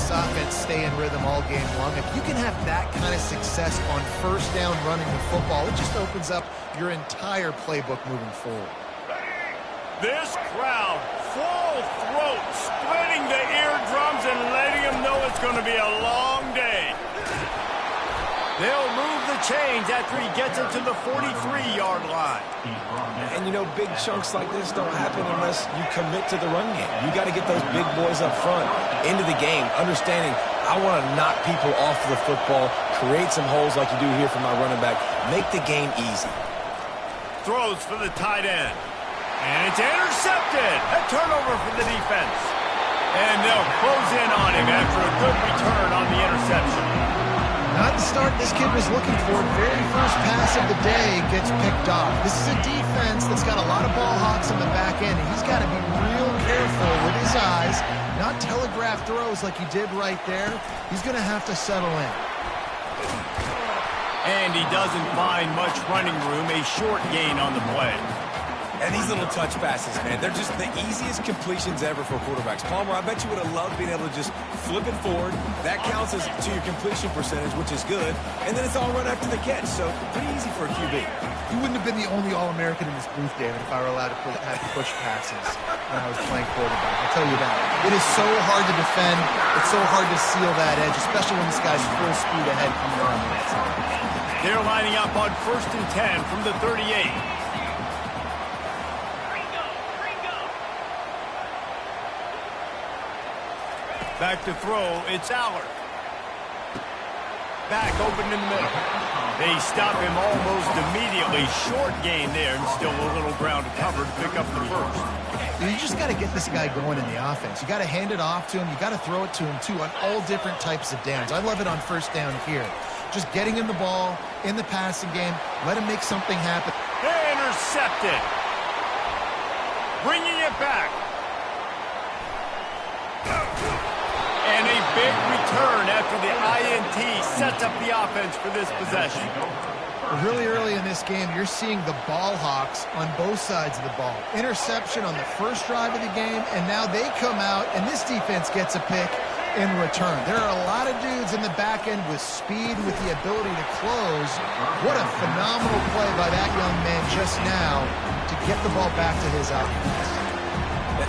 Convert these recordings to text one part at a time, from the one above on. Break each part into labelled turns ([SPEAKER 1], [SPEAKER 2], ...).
[SPEAKER 1] this offense stay in rhythm all game long. If you can have that kind of success on first down running the football, it just opens up your entire playbook moving forward.
[SPEAKER 2] This crowd, full throat, splitting the eardrums and letting them know it's going to be a long day. They'll move the chains after he gets it to the 43-yard line.
[SPEAKER 3] And, you know, big chunks like this don't happen unless you commit to the run game. You got to get those big boys up front into the game, understanding I want to knock people off the football, create some holes like you do here for my running back, make the game easy.
[SPEAKER 2] Throws for the tight end. And it's intercepted. A turnover for the defense. And they'll close in on him after a good return on the interception.
[SPEAKER 1] Not the start this kid was looking for. Very first pass of the day gets picked off. This is a defense that's got a lot of ball hawks on the back end, and he's got to be real careful with his eyes, not telegraph throws like he did right there. He's going to have to settle in.
[SPEAKER 2] And he doesn't find much running room, a short gain on the play.
[SPEAKER 3] And these little touch passes, man, they're just the easiest completions ever for quarterbacks. Palmer, I bet you would have loved being able to just flip it forward. That counts as to your completion percentage, which is good. And then it's all run after the catch, so pretty easy for a QB.
[SPEAKER 1] You wouldn't have been the only All-American in this booth, David, if I were allowed to have push passes when I was playing quarterback. I'll tell you that. It is so hard to defend. It's so hard to seal that edge, especially when this guy's full speed ahead coming around the outside.
[SPEAKER 2] They're lining up on 1st and 10 from the 38. Back to throw, it's Allard. Back open in the middle. They stop him almost immediately. Short gain there, and still a little ground to cover to pick up the first.
[SPEAKER 1] You just got to get this guy going in the offense. You got to hand it off to him. You got to throw it to him, too, on all different types of downs. I love it on first down here. Just getting him the ball in the passing game. Let him make something happen.
[SPEAKER 2] Intercepted. Bringing it back. And a big return after the INT sets up the offense for this possession.
[SPEAKER 1] Really early in this game, you're seeing the ball hawks on both sides of the ball. Interception on the first drive of the game, and now they come out, and this defense gets a pick in return. There are a lot of dudes in the back end with speed, with the ability to close. What a phenomenal play by that young man just now to get the ball back to his offense.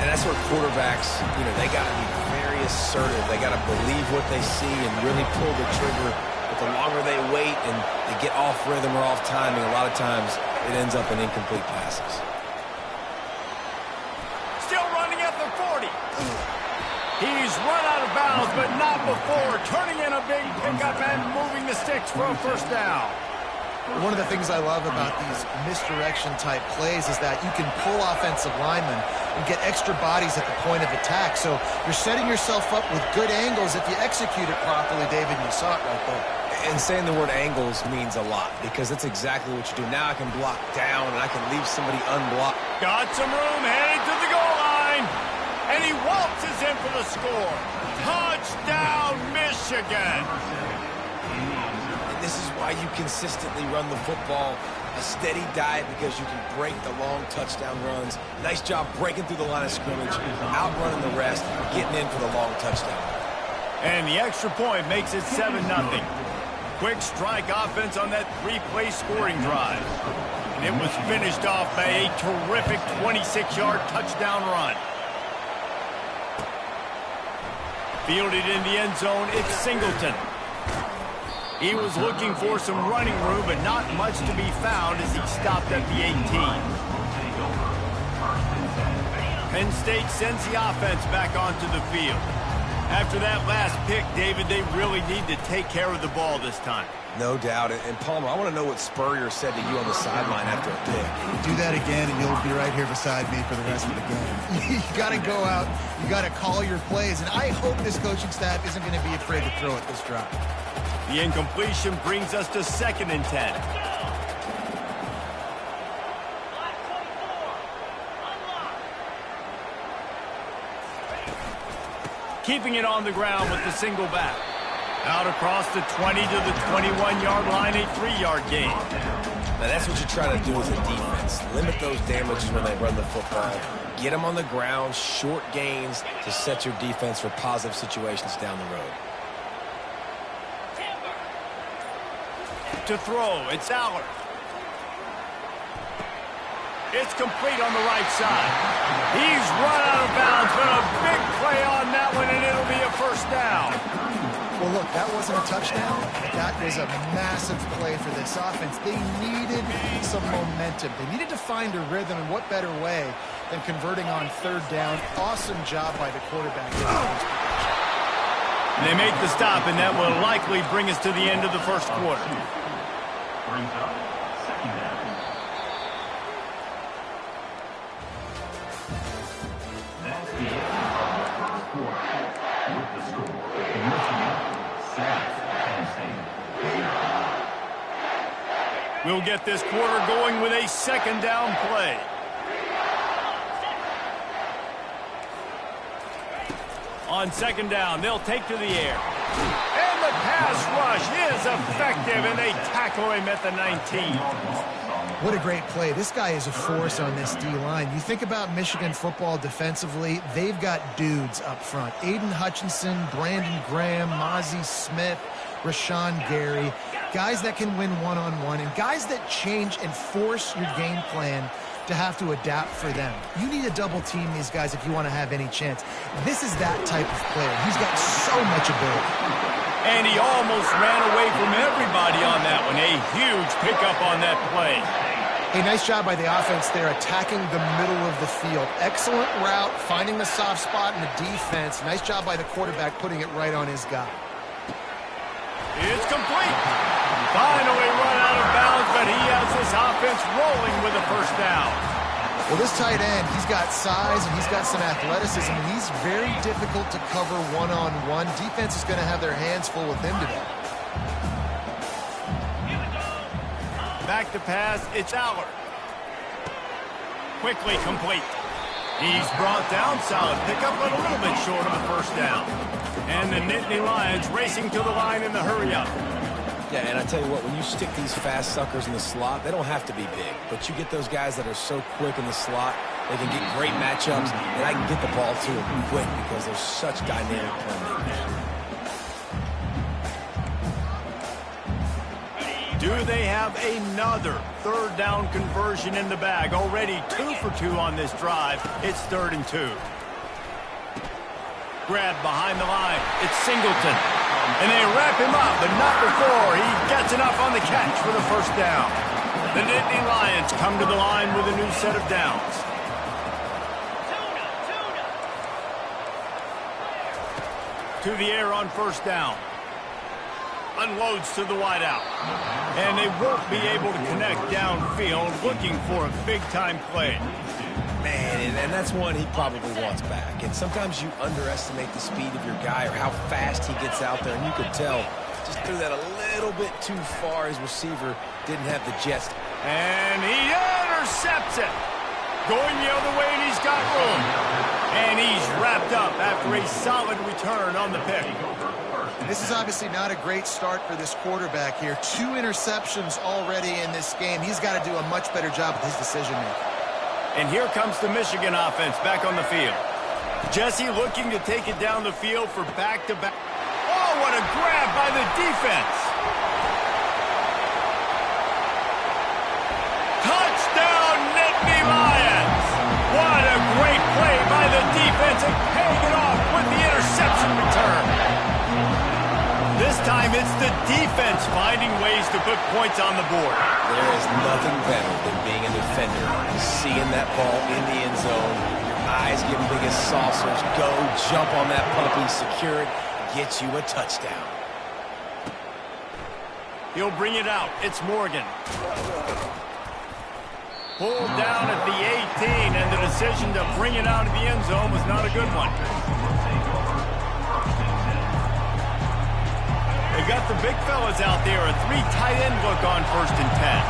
[SPEAKER 3] And that's where quarterbacks, you know, they got to be very assertive. They got to believe what they see and really pull the trigger. But the longer they wait and they get off rhythm or off timing, a lot of times it ends up in incomplete passes.
[SPEAKER 2] Still running at the 40. He's run out of bounds, but not before turning in a big pickup and moving the sticks for a first down.
[SPEAKER 1] One of the things I love about these misdirection-type plays is that you can pull offensive linemen and get extra bodies at the point of attack. So you're setting yourself up with good angles if you execute it properly, David, and you saw it right there.
[SPEAKER 3] And saying the word angles means a lot because that's exactly what you do. Now I can block down and I can leave somebody unblocked.
[SPEAKER 2] Got some room, heading to the goal line. And he waltzes in for the score. Touchdown, Michigan.
[SPEAKER 3] This is why you consistently run the football, a steady diet, because you can break the long touchdown runs. Nice job breaking through the line of scrimmage, outrunning the rest, getting in for the long touchdown.
[SPEAKER 2] And the extra point makes it 7-0. Quick strike offense on that three-play scoring drive. And it was finished off by a terrific 26-yard touchdown run. Fielded in the end zone, it's Singleton. He was looking for some running room, but not much to be found as he stopped at the 18. Penn State sends the offense back onto the field. After that last pick, David, they really need to take care of the ball this time.
[SPEAKER 3] No doubt. And Palmer, I want to know what Spurrier said to you on the sideline after a pick.
[SPEAKER 1] Do that again, and you'll be right here beside me for the rest of the game. You got to go out. You got to call your plays, and I hope this coaching staff isn't going to be afraid to throw it this drive.
[SPEAKER 2] The incompletion brings us to 2nd and 10. Keeping it on the ground with the single back. Out across the 20 to the 21-yard line, a 3-yard gain.
[SPEAKER 3] Now that's what you try to do as a defense. Limit those damages when they run the football. Get them on the ground, short gains to set your defense for positive situations down the road.
[SPEAKER 2] To throw, it's Aller. It's complete on the right side. He's run out of bounds, but a big play on that one, and it'll be a first down.
[SPEAKER 1] Well, look, that wasn't a touchdown. That was a massive play for this offense. They needed some momentum. They needed to find a rhythm, and what better way than converting on third down. Awesome job by the quarterback.
[SPEAKER 2] They make the stop, and that will likely bring us to the end of the first quarter.
[SPEAKER 4] Brings up second down. That's the end of the first quarter. With the score, Michigan 7, Penn State 0.
[SPEAKER 2] We'll get this quarter going with a second down play. On second down, they'll take to the air. And the pass rush is effective, and they tackle him at the 19.
[SPEAKER 1] What a great play. This guy is a force on this D-line. You think about Michigan football defensively, they've got dudes up front. Aiden Hutchinson, Brandon Graham, Mozzie Smith, Rashawn Gary. Guys that can win one-on-one and guys that change and force your game plan to have to adapt for them. You need to double team these guys if you want to have any chance. This is that type of player. He's got so much ability.
[SPEAKER 2] And he almost ran away from everybody on that one. A huge pickup on that play.
[SPEAKER 1] Hey, nice job by the offense there, attacking the middle of the field. Excellent route, finding the soft spot in the defense. Nice job by the quarterback putting it right on his guy.
[SPEAKER 2] It's complete. Finally run out of bounds, but he has this offense rolling with a first down.
[SPEAKER 1] Well, this tight end, he's got size and he's got some athleticism, and he's very difficult to cover one-on-one. Defense is going to have their hands full with him today.
[SPEAKER 2] Back to pass, it's Aller. Quickly complete. He's brought down, solid pickup, but a little bit short of the first down. And the Nittany Lions racing to the line in the hurry-up.
[SPEAKER 3] Yeah, and I tell you what, when you stick these fast suckers in the slot, they don't have to be big. But you get those guys that are so quick in the slot, they can get great matchups, and I can get the ball to them quick because they're such dynamic playmakers.
[SPEAKER 2] Do they have another third down conversion in the bag? Already 2 for 2 on this drive. It's 3rd and 2. Grab behind the line. It's Singleton. And they wrap him up, but not before he gets enough on the catch for the first down. The Nittany Lions come to the line with a new set of downs. To the air on first down. Unloads to the wideout. And they won't be able to connect downfield, looking for a big-time play.
[SPEAKER 3] Man, and that's one he probably wants back. And sometimes you underestimate the speed of your guy or how fast he gets out there, and you could tell just threw that a little bit too far. His receiver didn't have the jets.
[SPEAKER 2] And he intercepts it. Going the other way, and he's got room. And he's wrapped up after a solid return on the pick.
[SPEAKER 1] This is obviously not a great start for this quarterback here. 2 interceptions already in this game. He's got to do a much better job with his decision-making.
[SPEAKER 2] And here comes the Michigan offense back on the field. Jesse looking to take it down the field for back-to-back. Oh, what a grab by the defense. Touchdown, Nittany Lions. What a great play by the defense and paying it off with the interception return. This time it's the defense finding ways to put points on the board.
[SPEAKER 3] There is nothing better than being a defender, seeing that ball in the end zone, your eyes getting big as saucers, go, jump on that puppy, secure it, get you a touchdown.
[SPEAKER 2] He'll bring it out. It's Morgan. Pulled down at the 18, and the decision to bring it out of the end zone was not a good one. They got the big fellas out there, a 3 tight end look on 1st and 10.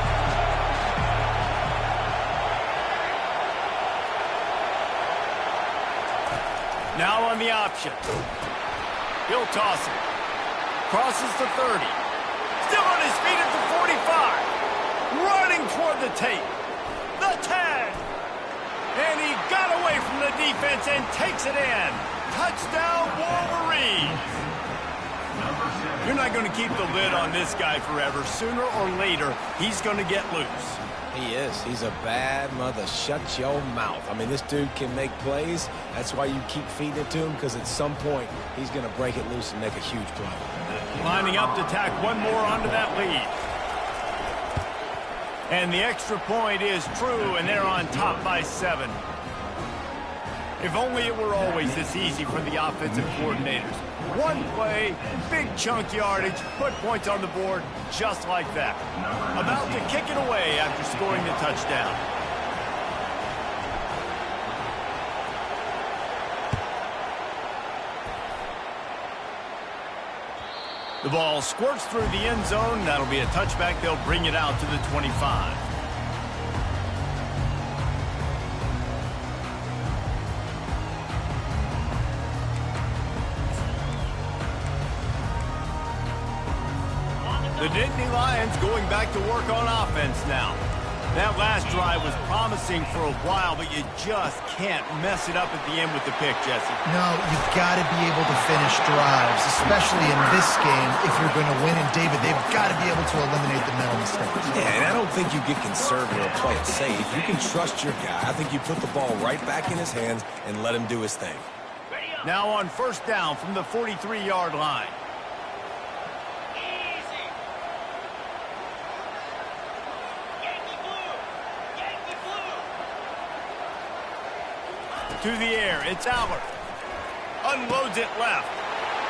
[SPEAKER 2] Now on the option. He'll toss it. Crosses the 30. Still on his feet at the 45. Running toward the tape. The 10. And he got away the defense and takes it in. Touchdown, Wolverines. You're not going to keep the lid on this guy forever. Sooner or later, he's going to get loose.
[SPEAKER 3] He is. He's a bad mother. Shut your mouth. I mean, this dude can make plays. That's why you keep feeding it to him, because at some point, he's going to break it loose and make a huge play.
[SPEAKER 2] Lining up to tack one more onto that lead. And the extra point is true, and they're on top by 7. If only it were always this easy for the offensive coordinators. One play, big chunk yardage, put points on the board just like that. About to kick it away after scoring the touchdown. The ball squirts through the end zone. That'll be a touchback. They'll bring it out to the 25. The Nittany Lions going back to work on offense now. That last drive was promising for a while, but you just can't mess it up at the end with the pick, Jesse.
[SPEAKER 1] No, you've got to be able to finish drives, especially in this game. If you're going to win, and David, they've got to be able to eliminate the mental mistakes.
[SPEAKER 3] Yeah, and I don't think you get conservative or play it safe. You can trust your guy. I think you put the ball right back in his hands and let him do his thing.
[SPEAKER 2] Now on first down from the 43-yard line. To the air, it's Aller. Unloads it left.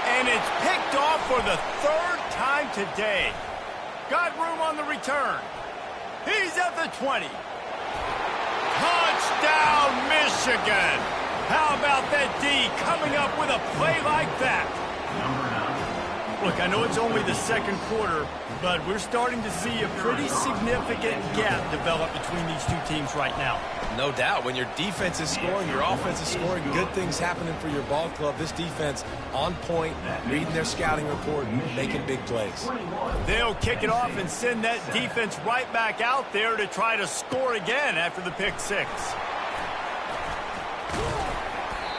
[SPEAKER 2] And it's picked off for the 3rd time today. Got room on the return. He's at the 20. Touchdown, Michigan. How about that D coming up with a play like that? Look, I know it's only the second quarter, but we're starting to see a pretty significant gap develop between these two teams right now.
[SPEAKER 3] No doubt. When your defense is scoring, your offense is scoring, good things happening for your ball club. This defense on point, reading their scouting report, making big plays.
[SPEAKER 2] They'll kick it off and send that defense right back out there to try to score again after the pick 6.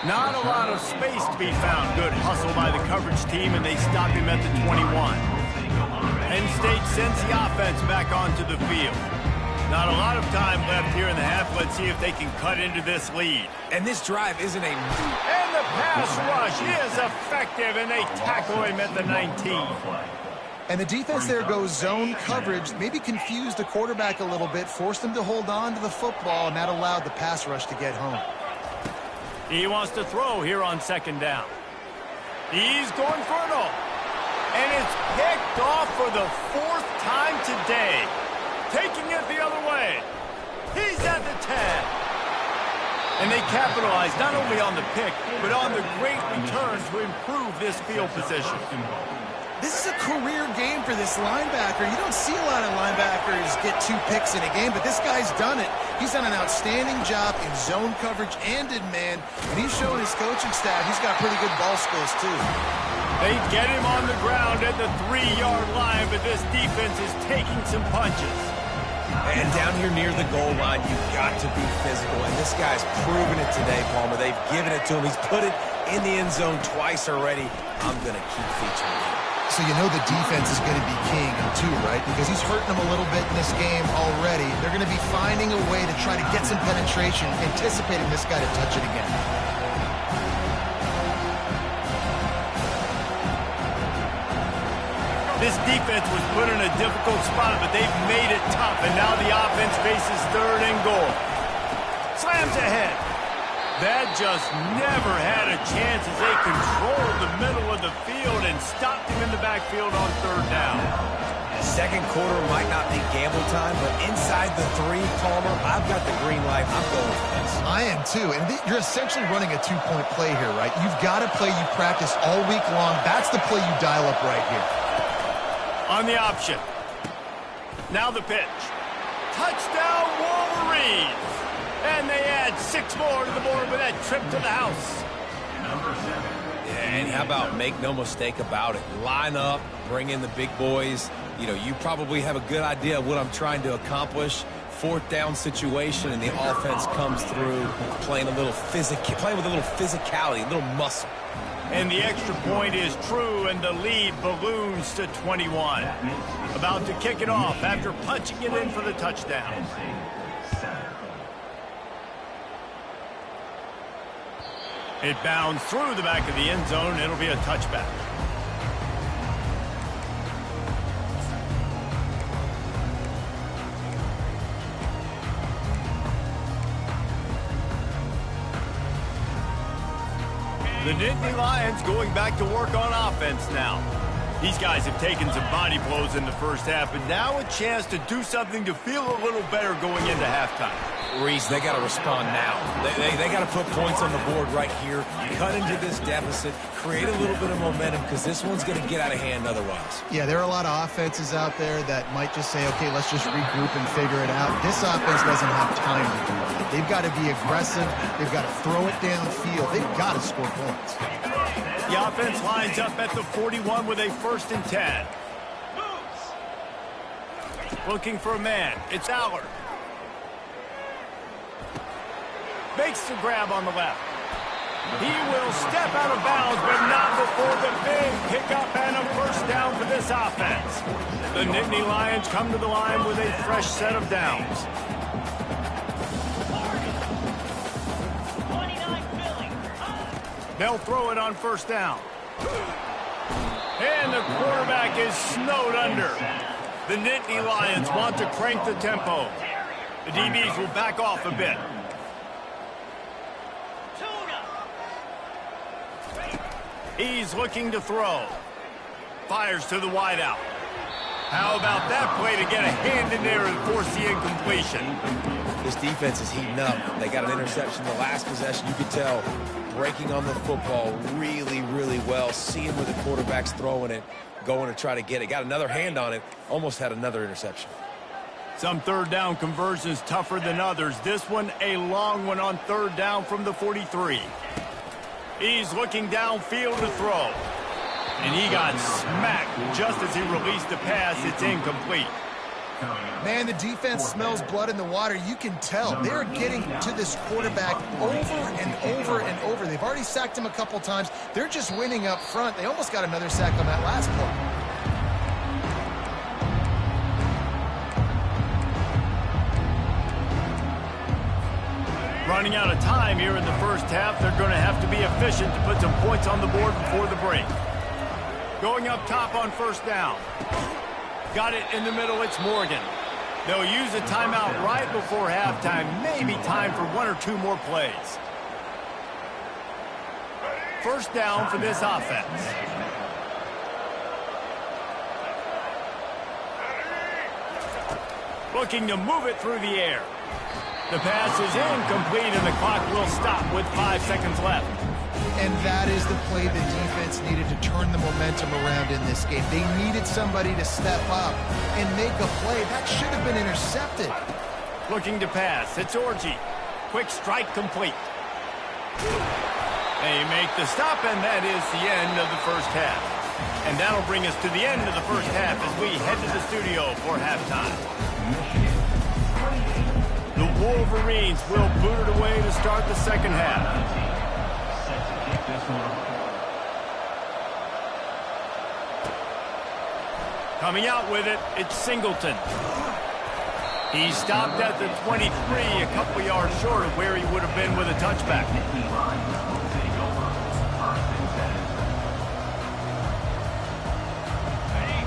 [SPEAKER 2] Not a lot of space to be found. Good hustle by the coverage team, and they stop him at the 21. Penn State sends the offense back onto the field. Not a lot of time left here in the half. Let's see if they can cut into this lead.
[SPEAKER 3] And this drive isn't a...
[SPEAKER 2] And the pass rush is effective, and they tackle him at the 19.
[SPEAKER 1] And the defense there goes zone coverage, maybe confused the quarterback a little bit, forced him to hold on to the football, and that allowed the pass rush to get home.
[SPEAKER 2] He wants to throw here on second down. He's going for it all. And it's picked off for the 4th time today. Taking it the other way. He's at the 10. And they capitalize not only on the pick, but on the great return to improve this field position.
[SPEAKER 1] This is a career game for this linebacker. You don't see a lot of linebackers get 2 picks in a game, but this guy's done it. He's done an outstanding job in zone coverage and in man, and he's showing his coaching staff he's got pretty good ball skills too.
[SPEAKER 2] They get him on the ground at the 3-yard line, but this defense is taking some punches.
[SPEAKER 3] And down here near the goal line, you've got to be physical, and this guy's proven it today, Palmer. They've given it to him. He's put it in the end zone twice already. I'm going to keep featuring him.
[SPEAKER 1] So you know the defense is going to be king too, right? Because he's hurting them a little bit in this game already. They're going to be finding a way to try to get some penetration, anticipating this guy to touch it again.
[SPEAKER 2] This defense was put in a difficult spot, but they've made it tough, and now the offense faces 3rd and goal. Slams ahead. That just never had a chance as they controlled the middle of the field and stopped him in the backfield on 3rd down.
[SPEAKER 3] Second quarter might not be gamble time, but inside the 3, Palmer, I've got the green light. I'm going for this.
[SPEAKER 1] I am too, and you're essentially running a 2-point play here, right? You've got a play you practice all week long. That's the play you dial up right here.
[SPEAKER 2] On the option. Now the pitch. Touchdown, Wolverines! And they add 6 more to the board with that trip to the house.
[SPEAKER 3] Yeah, and how about make no mistake about it? Line up, bring in the big boys. You know, you probably have a good idea of what I'm trying to accomplish. fourth down situation, and the offense comes through playing with a little physicality, a little muscle.
[SPEAKER 2] And the extra point is true, and the lead balloons to 21. About to kick it off after punching it in for the touchdown. It bounds through the back of the end zone. It'll be a touchback. The Nittany Lions going back to work on offense now. These guys have taken some body blows in the first half, but now a chance to do something to feel a little better going into halftime.
[SPEAKER 3] Reese, they got to respond now. They got to put points on the board right here, cut into this deficit, create a little bit of momentum, because this one's going to get out of hand otherwise.
[SPEAKER 1] Yeah, there are a lot of offenses out there that might just say, okay, let's just regroup and figure it out. This offense doesn't have time to do that. They've got to be aggressive. They've got to throw it downfield. They've got to score points.
[SPEAKER 2] The offense lines up at the 41 with a 1st and 10. Looking for a man. It's Allard. Makes the grab on the left. He will step out of bounds, but not before the big pickup and a 1st down for this offense. The Nittany Lions come to the line with a fresh set of downs. They'll throw it on 1st down. And the quarterback is snowed under. The Nittany Lions want to crank the tempo. The DBs will back off a bit. He's looking to throw. Fires to the wideout. How about that play to get a hand in there and force the incompletion?
[SPEAKER 3] This defense is heating up. They got an interception the last possession. You could tell breaking on the football really, really well. Seeing where the quarterback's throwing it, going to try to get it. Got another hand on it. Almost had another interception.
[SPEAKER 2] Some 3rd down conversions tougher than others. This one a long one on 3rd down from the 43. He's looking downfield to throw. And he got smacked just as he released the pass. It's incomplete.
[SPEAKER 1] Man, the defense smells blood in the water. You can tell. They're getting to this quarterback over and over and over. They've already sacked him a couple times. They're just winning up front. They almost got another sack on that last play.
[SPEAKER 2] Running out of time here in the first half. They're going to have to be efficient to put some points on the board before the break. Going up top on 1st down. Got it in the middle. It's Morgan. They'll use a timeout right before halftime. Maybe time for 1 or 2 more plays. 1st down for this offense. Looking to move it through the air. The pass is incomplete, and the clock will stop with 5 seconds left.
[SPEAKER 1] And that is the play the defense needed to turn the momentum around in this game. They needed somebody to step up and make a play. That should have been intercepted.
[SPEAKER 2] Looking to pass. It's Orji. Quick strike complete. They make the stop, and that is the end of the first half. And that'll bring us to the end of the first half as we head to the studio for halftime. The Wolverines will boot it away to start the second half. Coming out with it, it's Singleton. He stopped at the 23, a couple yards short of where he would have been with a touchback.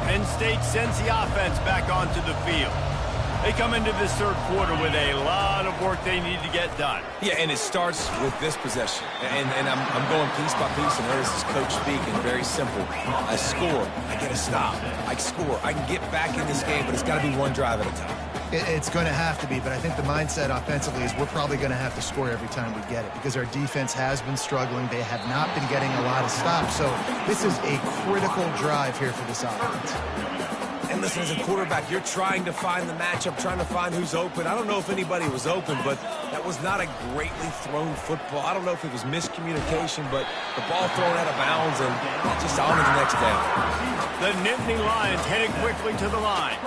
[SPEAKER 2] Penn State sends the offense back onto the field. They come into this 3rd quarter with a lot of work they need to get done.
[SPEAKER 3] Yeah, and it starts with this possession. And I'm going piece by piece, and there's this coach speaking. Very simple. I score. I get a stop. I score. I can get back in this game, but it's got to be 1 drive at a time.
[SPEAKER 1] It's going to have to be, but I think the mindset offensively is we're probably going to have to score every time we get it because our defense has been struggling. They have not been getting a lot of stops, so this is a critical drive here for this offense.
[SPEAKER 3] And listen, as a quarterback, you're trying to find the matchup, trying to find who's open. I don't know if anybody was open, but that was not a greatly thrown football. I don't know if it was miscommunication, but the ball thrown out of bounds and just on to the next down.
[SPEAKER 2] The Nittany Lions heading quickly to the line.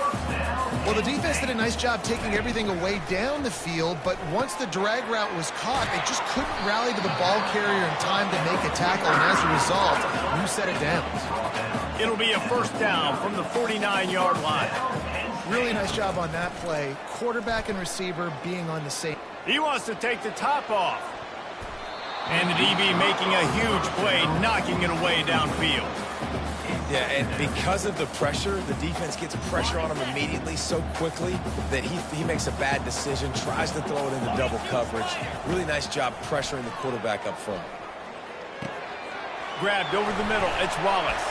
[SPEAKER 1] Well, the defense did a nice job taking everything away down the field, but once the drag route was caught, they just couldn't rally to the ball carrier in time to make a tackle, and as a result, you set it down.
[SPEAKER 2] It'll be a first down from the 49-yard line.
[SPEAKER 1] Really nice job on that play. Quarterback and receiver being on the same.
[SPEAKER 2] He wants to take the top off. And the DB making a huge play, knocking it away downfield.
[SPEAKER 3] Yeah, and because of the pressure, the defense gets pressure on him immediately so quickly that he makes a bad decision, tries to throw it into double coverage. Really nice job pressuring the quarterback up front.
[SPEAKER 2] Grabbed over the middle. It's Wallace.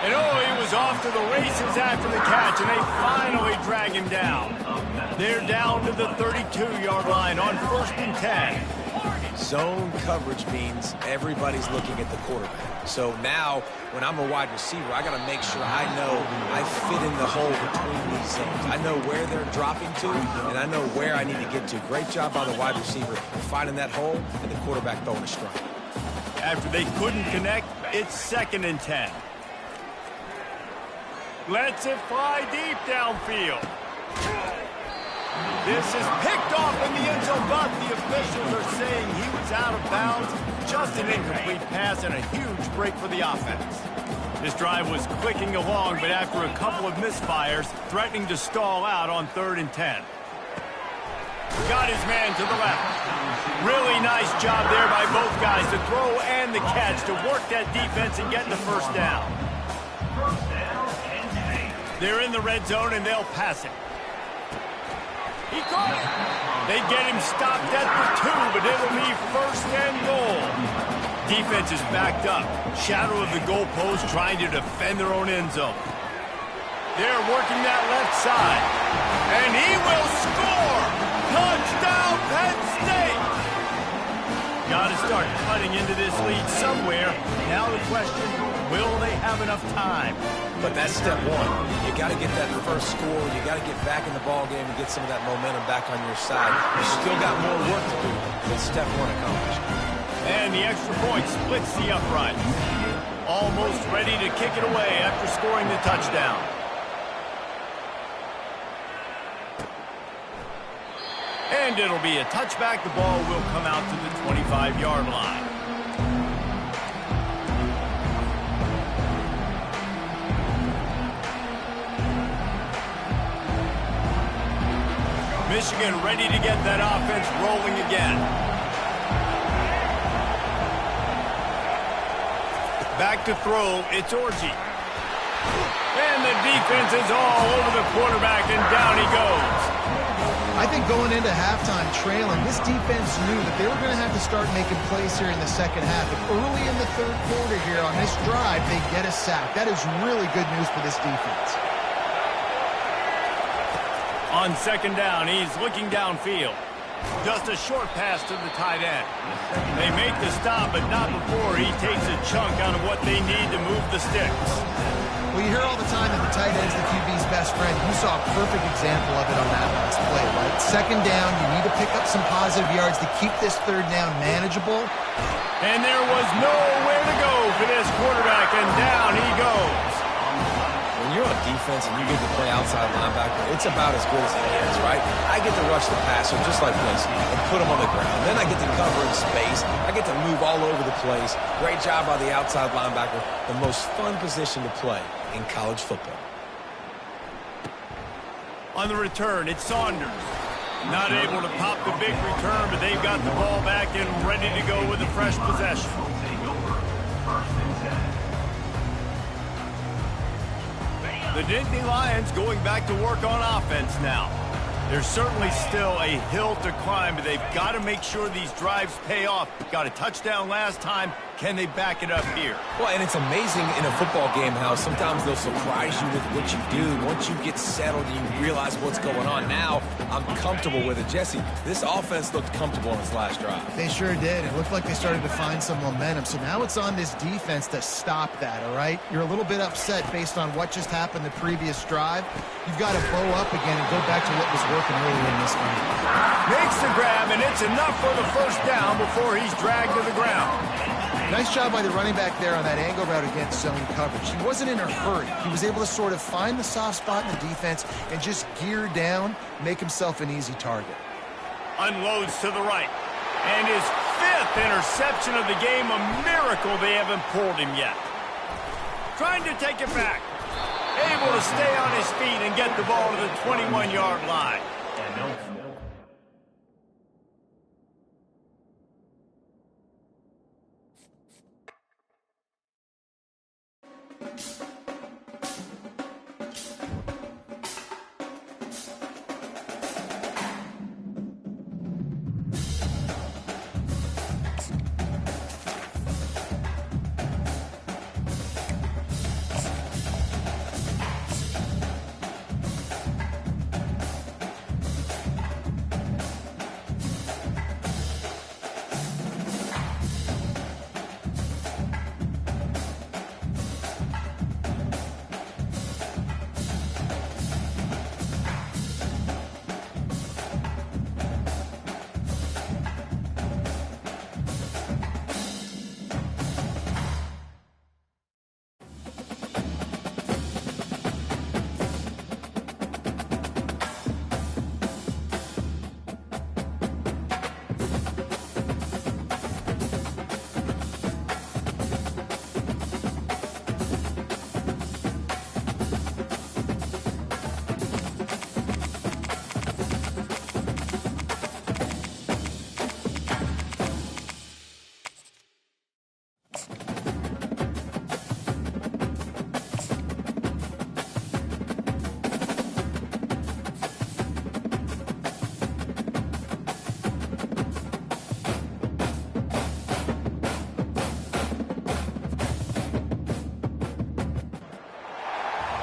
[SPEAKER 2] And he was off to the races after the catch, and they finally drag him down. They're down to the 32-yard line on 1st and 10.
[SPEAKER 3] Zone coverage means everybody's looking at the quarterback. So now, when I'm a wide receiver, I got to make sure I know I fit in the hole between these zones. I know where they're dropping to, and I know where I need to get to. Great job by the wide receiver finding that hole, and the quarterback throwing a strike.
[SPEAKER 2] After they couldn't connect, it's 2nd and 10. Lets it fly deep downfield. This is picked off in the end zone, but the officials are saying he was out of bounds. Just an incomplete pass and a huge break for the offense. This drive was clicking along, but after a couple of misfires, threatening to stall out on 3rd and 10. Got his man to the left. Really nice job there by both guys, the throw and the catch, to work that defense and get the first down. They're in the red zone, and they'll pass it. He caught it. They get him stopped at the 2, but it'll be 1st and goal. Defense is backed up. Shadow of the goalpost, trying to defend their own end zone. They're working that left side. And he will score! Touchdown, Penn State! Got to start cutting into this lead somewhere. Now the question, will they have enough time?
[SPEAKER 3] But that's step one. You got to get that first score. You got to get back in the ball game and get some of that momentum back on your side. You still got more work to do, but step one accomplished.
[SPEAKER 2] And the extra point splits the upright. Almost ready to kick it away after scoring the touchdown. And it'll be a touchback. The ball will come out to the 25-yard line. Michigan ready to get that offense rolling again. Back to throw, it's Orji. And the defense is all over the quarterback, and down he goes.
[SPEAKER 1] I think going into halftime trailing, this defense knew that they were going to have to start making plays here in the second half. And early in the 3rd quarter here on this drive, they get a sack. That is really good news for this defense.
[SPEAKER 2] On 2nd down, he's looking downfield. Just a short pass to the tight end. They make the stop, but not before he takes a chunk out of what they need to move the sticks.
[SPEAKER 1] Well, you hear all the time that the tight end's the QB's best friend. You saw a perfect example of it on that last play, right? 2nd down, you need to pick up some positive yards to keep this 3rd down manageable.
[SPEAKER 2] And there was nowhere to go for this quarterback, and down he goes.
[SPEAKER 3] When you're on defense and you get to play outside linebacker, it's about as good as it gets, right? I get to rush the passer just like this and put him on the ground. Then I get to cover in space. I get to move all over the place. Great job by the outside linebacker. The most fun position to play in college football.
[SPEAKER 2] On the return, it's Saunders. Not able to pop the big return, but they've got the ball back and ready to go with a fresh possession. The Nittany Lions going back to work on offense now. There's certainly still a hill to climb, but they've got to make sure these drives pay off. Got a touchdown last time. Can they back it up here?
[SPEAKER 3] Well, and it's amazing in a football game how sometimes they'll surprise you with what you do. Once you get settled and you realize what's going on, now I'm comfortable with it. Jesse, this offense looked comfortable in its last drive.
[SPEAKER 1] They sure did. It looked like they started to find some momentum. So now it's on this defense to stop that, all right? You're a little bit upset based on what just happened the previous drive. You've got to bow up again and go back to what was working earlier in this game.
[SPEAKER 2] Makes the grab, and it's enough for the first down before he's dragged to the ground.
[SPEAKER 1] Nice job by the running back there on that angle route against zone coverage. He wasn't in a hurry. He was able to sort of find the soft spot in the defense and just gear down, make himself an easy target.
[SPEAKER 2] Unloads to the right. And his 5th interception of the game, a miracle they haven't pulled him yet. Trying to take it back. Able to stay on his feet and get the ball to the 21-yard line.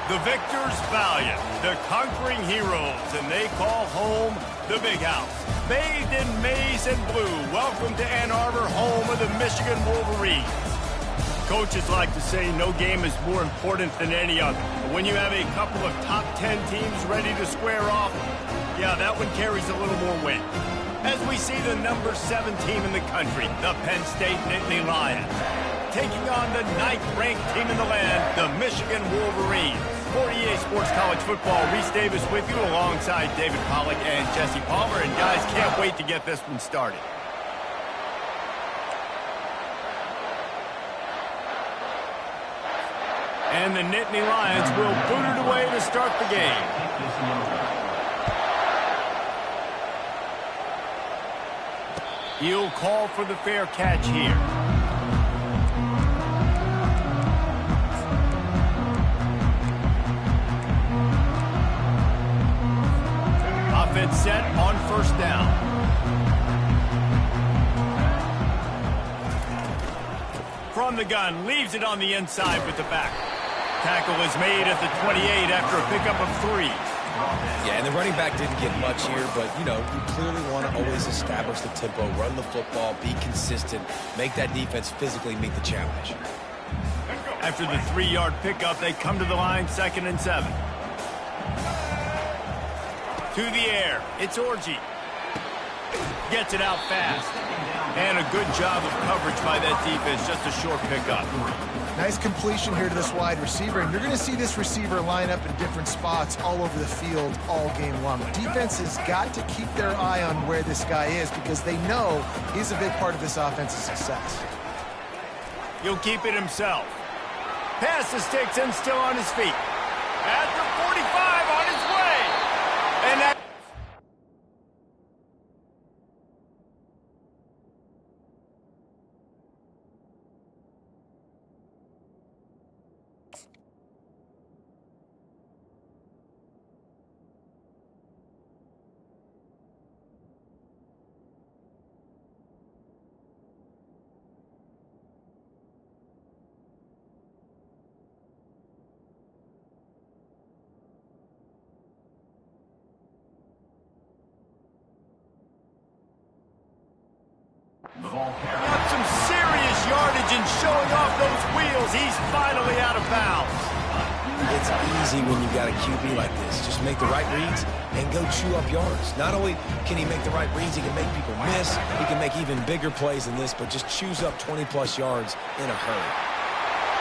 [SPEAKER 2] The victors valiant, the conquering heroes, and they call home the Big House. Bathed in maize and blue, welcome to Ann Arbor, home of the Michigan Wolverines. Coaches like to say no game is more important than any other. But when you have a couple of top 10 teams ready to square off, yeah, that one carries a little more weight. As we see the number 7 team in the country, the Penn State Nittany Lions, taking on the 9th-ranked team in the land, the Michigan Wolverines. For EA Sports College Football, Reese Davis with you alongside David Pollack and Jesse Palmer. And guys, can't wait to get this one started. And the Nittany Lions will boot it away to start the game. He'll call for the fair catch here. Offense set on first down. From the gun, leaves it on the inside with the back. Tackle is made at the 28 after a pickup of 3.
[SPEAKER 3] Yeah, and the running back didn't get much here, but, you know, you clearly want to always establish the tempo, run the football, be consistent, make that defense physically meet the challenge.
[SPEAKER 2] After the 3-yard pickup, they come to the line, 2nd and 7. To the air, it's Orji. Gets it out fast. And a good job of coverage by that defense, just a short pickup.
[SPEAKER 1] Nice completion here to this wide receiver, and you're going to see this receiver line up in different spots all over the field all game long. Defense has got to keep their eye on where this guy is because they know he's a big part of this offense's success.
[SPEAKER 2] He'll keep it himself. Pass the sticks and still on his feet. At the 45 on his way. And that got some serious yardage and showing off those wheels. He's finally out of bounds.
[SPEAKER 3] It's easy when you got a QB like this. Just make the right reads and go chew up yards. Not only can he make the right reads, he can make people miss. He can make even bigger plays than this, but just chews up 20-plus yards in a hurry.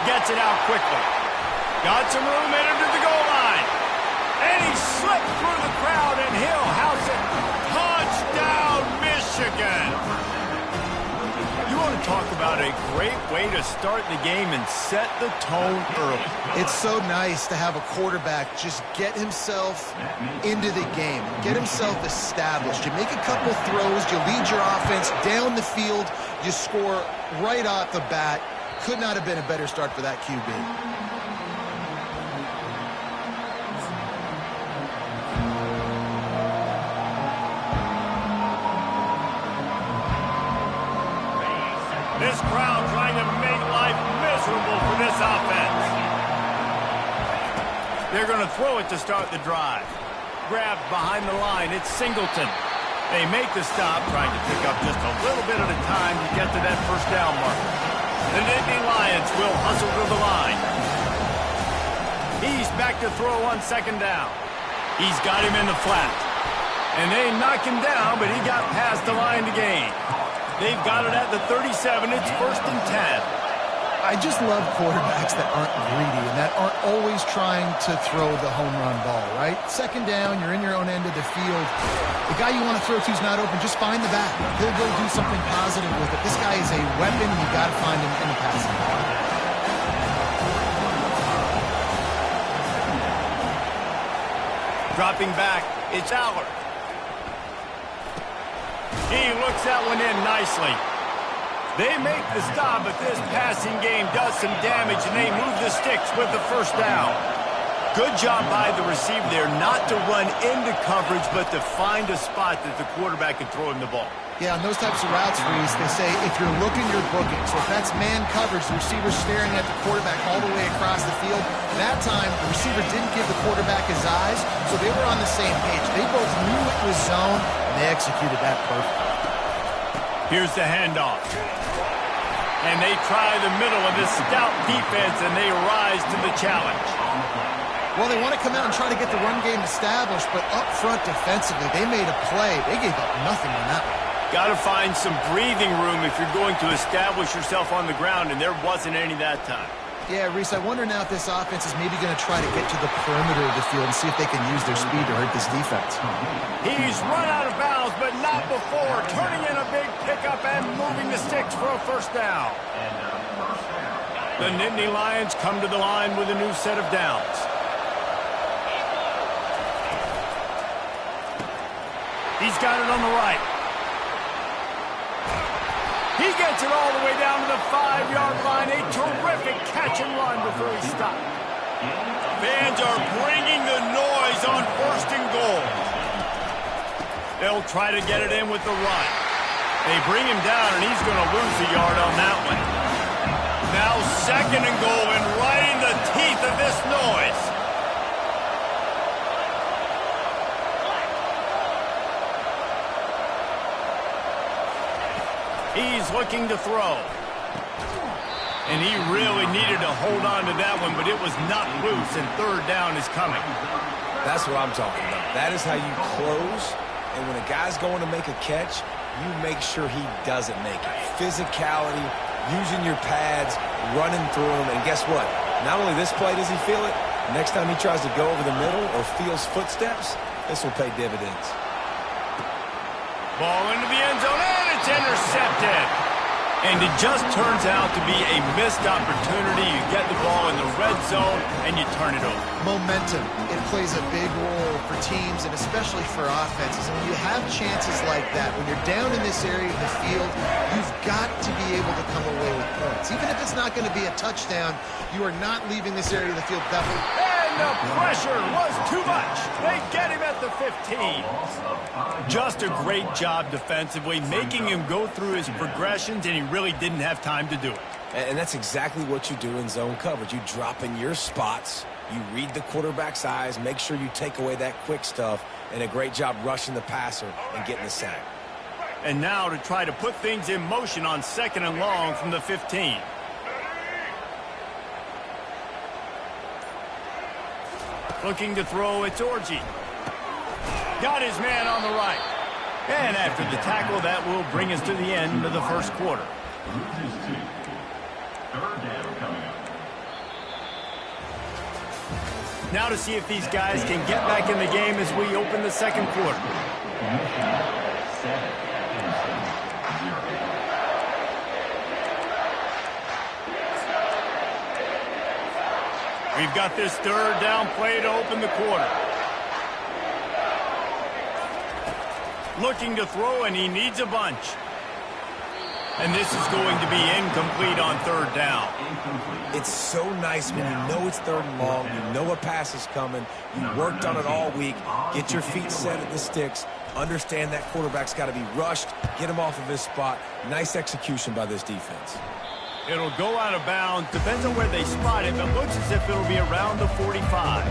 [SPEAKER 2] Gets it out quickly. Got some room headed to the goal line. And he slipped through the crowd, and he'll house it. Touchdown, Michigan! You want to talk about a great way to start the game and set the tone early.
[SPEAKER 1] It's so nice to have a quarterback just get himself into the game, get himself established. You make a couple throws, you lead your offense down the field, you score right off the bat. Could not have been a better start for that QB.
[SPEAKER 2] This crowd trying to make life miserable for this offense. They're going to throw it to start the drive. Grabbed behind the line. It's Singleton. They make the stop, trying to pick up just a little bit at a time to get to that first down mark. The Nittany Lions will hustle to the line. He's back to throw on second down. He's got him in the flat. And they knock him down, but he got past the line to gain. They've got it at the 37. It's 1st and 10.
[SPEAKER 1] I just love quarterbacks that aren't greedy and that aren't always trying to throw the home run ball, right? Second down, you're in your own end of the field. The guy you want to throw to is not open. Just find the back. He'll go do something positive with it. This guy is a weapon, and you got to find him in the passing game.
[SPEAKER 2] Dropping back, it's Allard. He looks that one in nicely. They make the stop, but this passing game does some damage, and they move the sticks with the first down. Good job by the receiver there not to run into coverage, but to find a spot that the quarterback can throw him the ball.
[SPEAKER 1] Yeah, on those types of routes, Reese, they say if you're looking, you're booking. So if that's man coverage, the receiver's staring at the quarterback all the way across the field. That time, the receiver didn't give the quarterback his eyes, so they were on the same page. They both knew it was zone, and they executed that perfectly.
[SPEAKER 2] Here's the handoff. And they try the middle of this stout defense, and they rise to the challenge.
[SPEAKER 1] Well, they want to come out and try to get the run game established, but up front defensively, they made a play. They gave up nothing on that one.
[SPEAKER 2] Got to find some breathing room if you're going to establish yourself on the ground, and there wasn't any that time.
[SPEAKER 1] Yeah, Reese, I wonder now if this offense is maybe going to try to get to the perimeter of the field and see if they can use their speed to hurt this defense.
[SPEAKER 2] He's run out of bounds, but not before. Turning in a big pickup and moving the sticks for a first down. The Nittany Lions come to the line with a new set of downs. He's got it on the right. He gets it all the way down to the 5-yard line. A terrific catch and run before he stopped. Fans are bringing the noise on 1st and goal. They'll try to get it in with the run. They bring him down, and he's going to lose a yard on that one. Now 2nd and goal, and right in the teeth of this noise. He's looking to throw. And he really needed to hold on to that one, but it was not loose, and 3rd down is coming.
[SPEAKER 3] That's what I'm talking about. That is how you close, and when a guy's going to make a catch, you make sure he doesn't make it. Physicality, using your pads, running through them, and guess what? Not only this play does he feel it, next time he tries to go over the middle or feels footsteps, this will pay dividends.
[SPEAKER 2] Ball into the end zone, and it's intercepted. And it just turns out to be a missed opportunity. You get the ball in the red zone, and you turn it over.
[SPEAKER 1] Momentum. It plays a big role for teams and especially for offenses. And when you have chances like that, when you're down in this area of the field, you've got to be able to come away with points. Even if it's not going to be a touchdown, you are not leaving this area of the field without.
[SPEAKER 2] And the pressure was too much. They get him at the 15. Just a great job defensively, making him go through his progressions, and he really didn't have time to do it.
[SPEAKER 3] And that's exactly what you do in zone coverage. You drop in your spots, you read the quarterback's eyes, make sure you take away that quick stuff, and a great job rushing the passer and getting the sack.
[SPEAKER 2] And now to try to put things in motion on 2nd and long from the 15. Looking to throw, it's Orji. Got his man on the right. And after the tackle, that will bring us to the end of the first quarter.
[SPEAKER 4] Loses 2. Third down coming up.
[SPEAKER 2] Now to see if these guys can get back in the game as we open the second quarter.
[SPEAKER 4] 7
[SPEAKER 2] We've got this third down play to open the quarter. Looking to throw, and he needs a bunch. And this is going to be incomplete on third down.
[SPEAKER 3] It's so nice when you know it's third and long, you know a pass is coming, you worked on it all week, get your feet set at the sticks, understand that quarterback's got to be rushed, get him off of his spot. Nice execution by this defense.
[SPEAKER 2] It'll go out of bounds. Depends on where they spot it, but looks as if it'll be around the 45.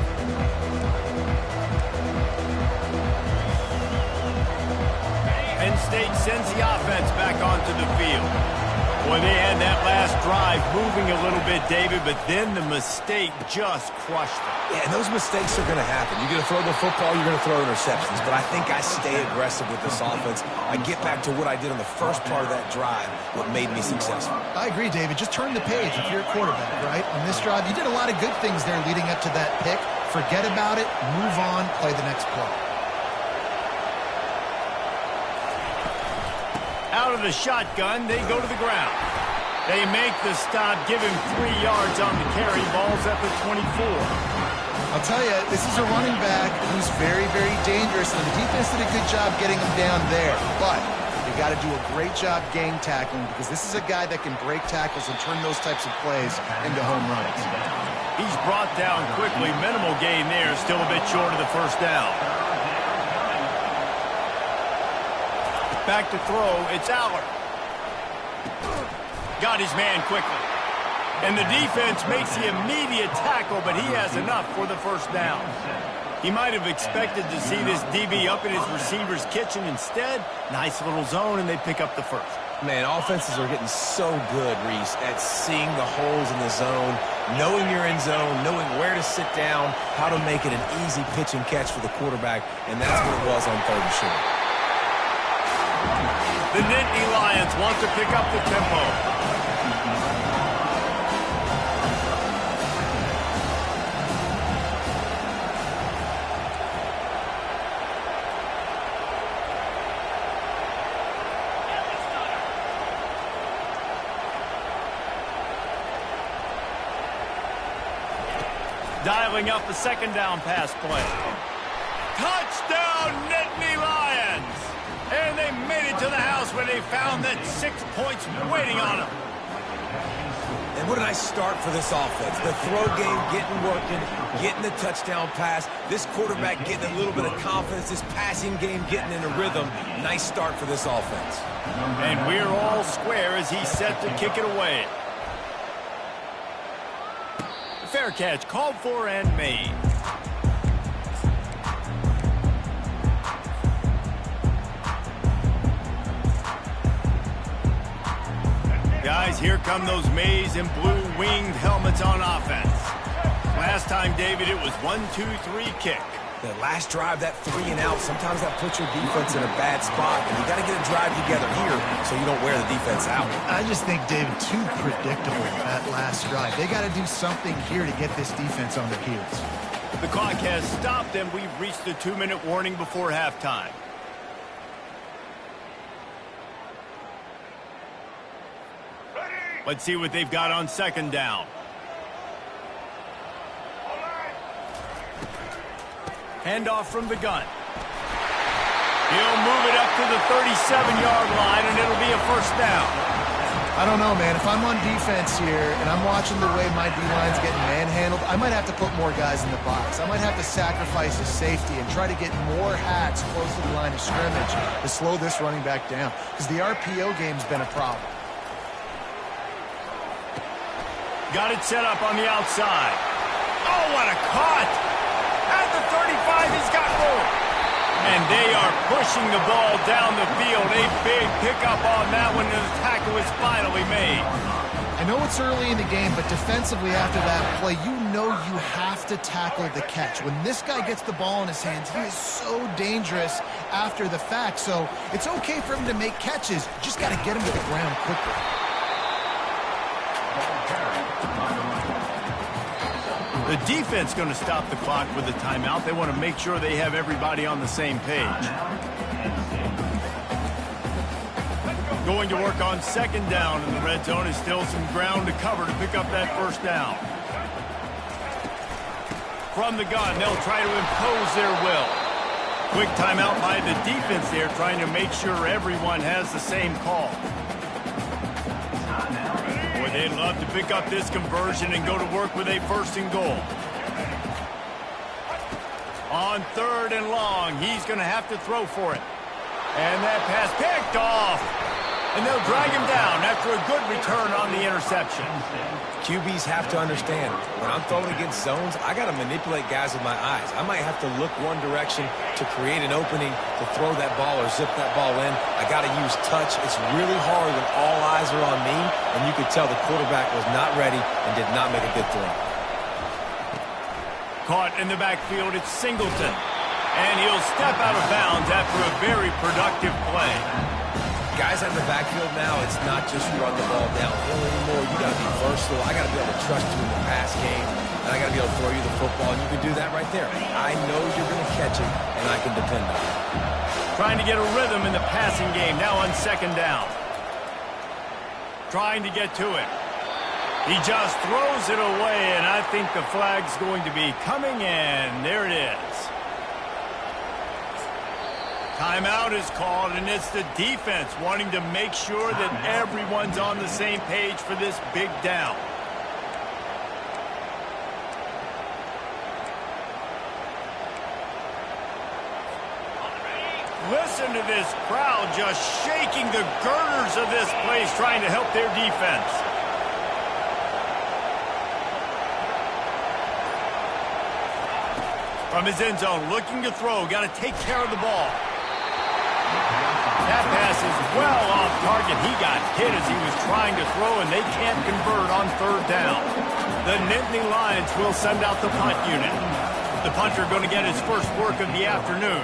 [SPEAKER 2] Penn State sends the offense back onto the field. Boy, they had that last drive moving a little bit, David, but then the mistake just crushed them.
[SPEAKER 3] Yeah, and those mistakes are going to happen. You're going to throw the football, you're going to throw interceptions. But I think I stay aggressive with this offense. I get back to what I did on the first part of that drive, what made me successful.
[SPEAKER 1] I agree, David. Just turn the page if you're a quarterback, right? On this drive, you did a lot of good things there leading up to that pick. Forget about it, move on, play the next play.
[SPEAKER 2] Out of the shotgun, they go to the ground. They make the stop, give him 3 yards on the carry. Ball's at the 24.
[SPEAKER 1] I'll tell you, this is a running back who's very, very dangerous, and the defense did a good job getting him down there. But you got to do a great job gang tackling, because this is a guy that can break tackles and turn those types of plays into home runs.
[SPEAKER 2] He's brought down quickly. Minimal gain there, still a bit short of the first down. Back to throw, it's Allard. Got his man quickly. And the defense makes the immediate tackle, but he has enough for the first down. He might have expected to see this DB up in his receiver's kitchen. Instead, nice little zone, and they pick up the first.
[SPEAKER 3] Man, offenses are getting so good, Reese, at seeing the holes in the zone, knowing you're in zone, knowing where to sit down, how to make it an easy pitch and catch for the quarterback, and that's what it was on third and short.
[SPEAKER 2] The Nittany Lions want to pick up the tempo. Dialing up a second down pass play. Touchdown, Nittany Lions! And they made it to the house where they found that 6 points waiting on them.
[SPEAKER 3] And what a nice start for this offense. The throw game getting working, getting the touchdown pass. This quarterback getting a little bit of confidence. This passing game getting in a rhythm. Nice start for this offense.
[SPEAKER 2] And we're all square as he's set to kick it away. Fair catch called for and made. Guys, here come those maize and blue winged helmets on offense. Last time, David, it was 1-2-3 kick.
[SPEAKER 3] The last drive, that 3 and out, sometimes that puts your defense in a bad spot. And you got to get a drive together here so you don't wear the defense out.
[SPEAKER 1] I just think, David, too predictable that last drive. They got to do something here to get this defense on their heels.
[SPEAKER 2] The clock has stopped, and we've reached the 2-minute warning before halftime. Let's see what they've got on second down. Handoff from the gun. He'll move it up to the 37-yard line, and it'll be a first down.
[SPEAKER 1] I don't know, man. If I'm on defense here and I'm watching the way my D-line's getting manhandled, I might have to put more guys in the box. I might have to sacrifice his safety and try to get more hats close to the line of scrimmage to slow this running back down, because the RPO game's been a problem.
[SPEAKER 2] Got it set up on the outside. Oh, what a cut! At the 35, he's got room. And they are pushing the ball down the field. A big pickup on that one, and the tackle is finally made.
[SPEAKER 1] I know it's early in the game, but defensively after that play, you know you have to tackle the catch. When this guy gets the ball in his hands, he is so dangerous after the fact. So it's okay for him to make catches. You just got to get him to the ground quickly.
[SPEAKER 2] The defense going to stop the clock with a timeout. They want to make sure they have everybody on the same page. Going to work on second down in the red zone. Is still some ground to cover to pick up that first down. From the gun, they'll try to impose their will. Quick timeout by the defense there, trying to make sure everyone has the same call. Boy, they'd love to pick up this conversion and go to work with a first and goal. On third and long, he's going to have to throw for it. And that pass picked off. And they'll drag him down after a good return on the interception.
[SPEAKER 3] QBs have to understand, when I'm throwing against zones, I got to manipulate guys with my eyes. I might have to look one direction to create an opening to throw that ball or zip that ball in. I got to use touch. It's really hard when all eyes are on me, and you could tell the quarterback was not ready and did not make a good throw.
[SPEAKER 2] Caught in the backfield, it's Singleton. And he'll step out of bounds after a very productive play.
[SPEAKER 3] Guys out in the backfield now, it's not just run the ball downhill anymore. You got to be versatile. I got to be able to trust you in the pass game, and I got to be able to throw you the football, and you can do that right there. I know you're going to catch it, and I can depend on it.
[SPEAKER 2] Trying to get a rhythm in the passing game, now on second down. Trying to get to it. He just throws it away, and I think the flag's going to be coming in. There it is. Timeout is called, and it's the defense wanting to make sure that everyone's on the same page for this big down. Listen to this crowd just shaking the girders of this place, trying to help their defense. From his end zone, looking to throw, got to take care of the ball. That pass is well off target. He got hit as he was trying to throw, and they can't convert on third down. The Nittany Lions will send out the punt unit. The punter going to get his first work of the afternoon.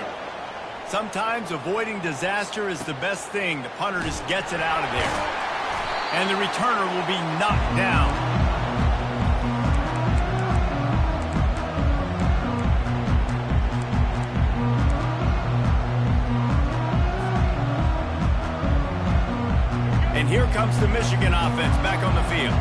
[SPEAKER 2] Sometimes avoiding disaster is the best thing. The punter just gets it out of there. And the returner will be knocked down. And here comes the Michigan offense back on the field.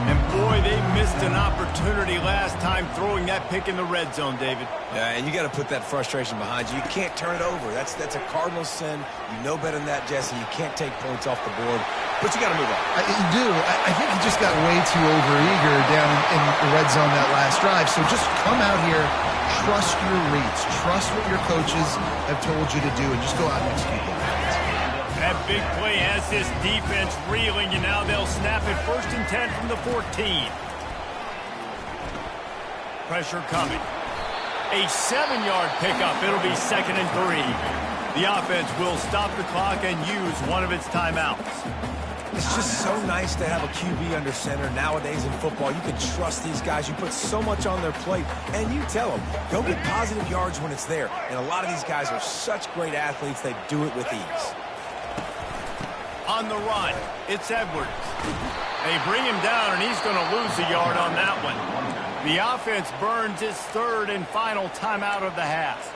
[SPEAKER 2] And boy, they missed an opportunity last time throwing that pick in the red zone, David.
[SPEAKER 3] Yeah, and you got to put that frustration behind you. You can't turn it over. That's a cardinal sin. You know better than that, Jesse. You can't take points off the board. But you got to move on.
[SPEAKER 1] You do. I think he just got way too overeager down in the red zone that last drive. So just come out here, trust your reads, trust what your coaches have told you to do, and just go out and execute it.
[SPEAKER 2] That big play has this defense reeling, and now they'll snap it 1st and 10 from the 14. Pressure coming. A 7-yard pickup. It'll be 2nd and 3. The offense will stop the clock and use one of its timeouts.
[SPEAKER 3] It's just so nice to have a QB under center nowadays in football. You can trust these guys. You put so much on their plate, and you tell them, go get positive yards when it's there. And a lot of these guys are such great athletes, they do it with ease.
[SPEAKER 2] On the run, it's Edwards. They bring him down, and he's going to lose a yard on that one. The offense burns its 3rd and final timeout of the half.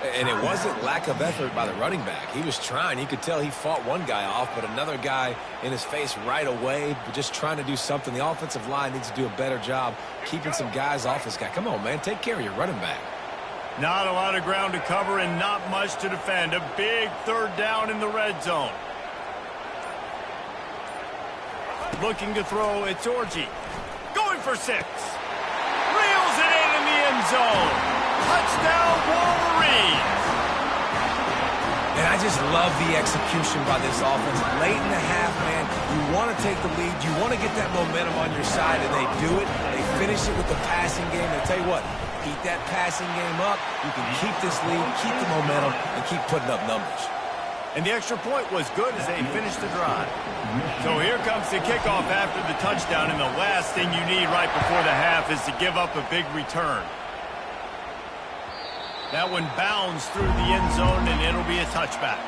[SPEAKER 3] And it wasn't lack of effort by the running back. He was trying. You could tell he fought one guy off, but another guy in his face right away, just trying to do something. The offensive line needs to do a better job keeping some guys off this guy. Come on, man, take care of your running back.
[SPEAKER 2] Not a lot of ground to cover and not much to defend. A big 3rd down in the red zone. Looking to throw, it's Orji. Going for 6. Reels it in the end zone. Touchdown, Wolverines.
[SPEAKER 3] And I just love the execution by this offense. Late in the half, man, you want to take the lead. You want to get that momentum on your side, and they do it. They finish it with the passing game. And I tell you what, Keep that passing game up. You can keep this lead, keep the momentum, and keep putting up numbers.
[SPEAKER 2] And the extra point was good as they finished the drive. So here comes the kickoff after the touchdown, and the last thing you need right before the half is to give up a big return. That one bounds through the end zone, and it'll be a touchback.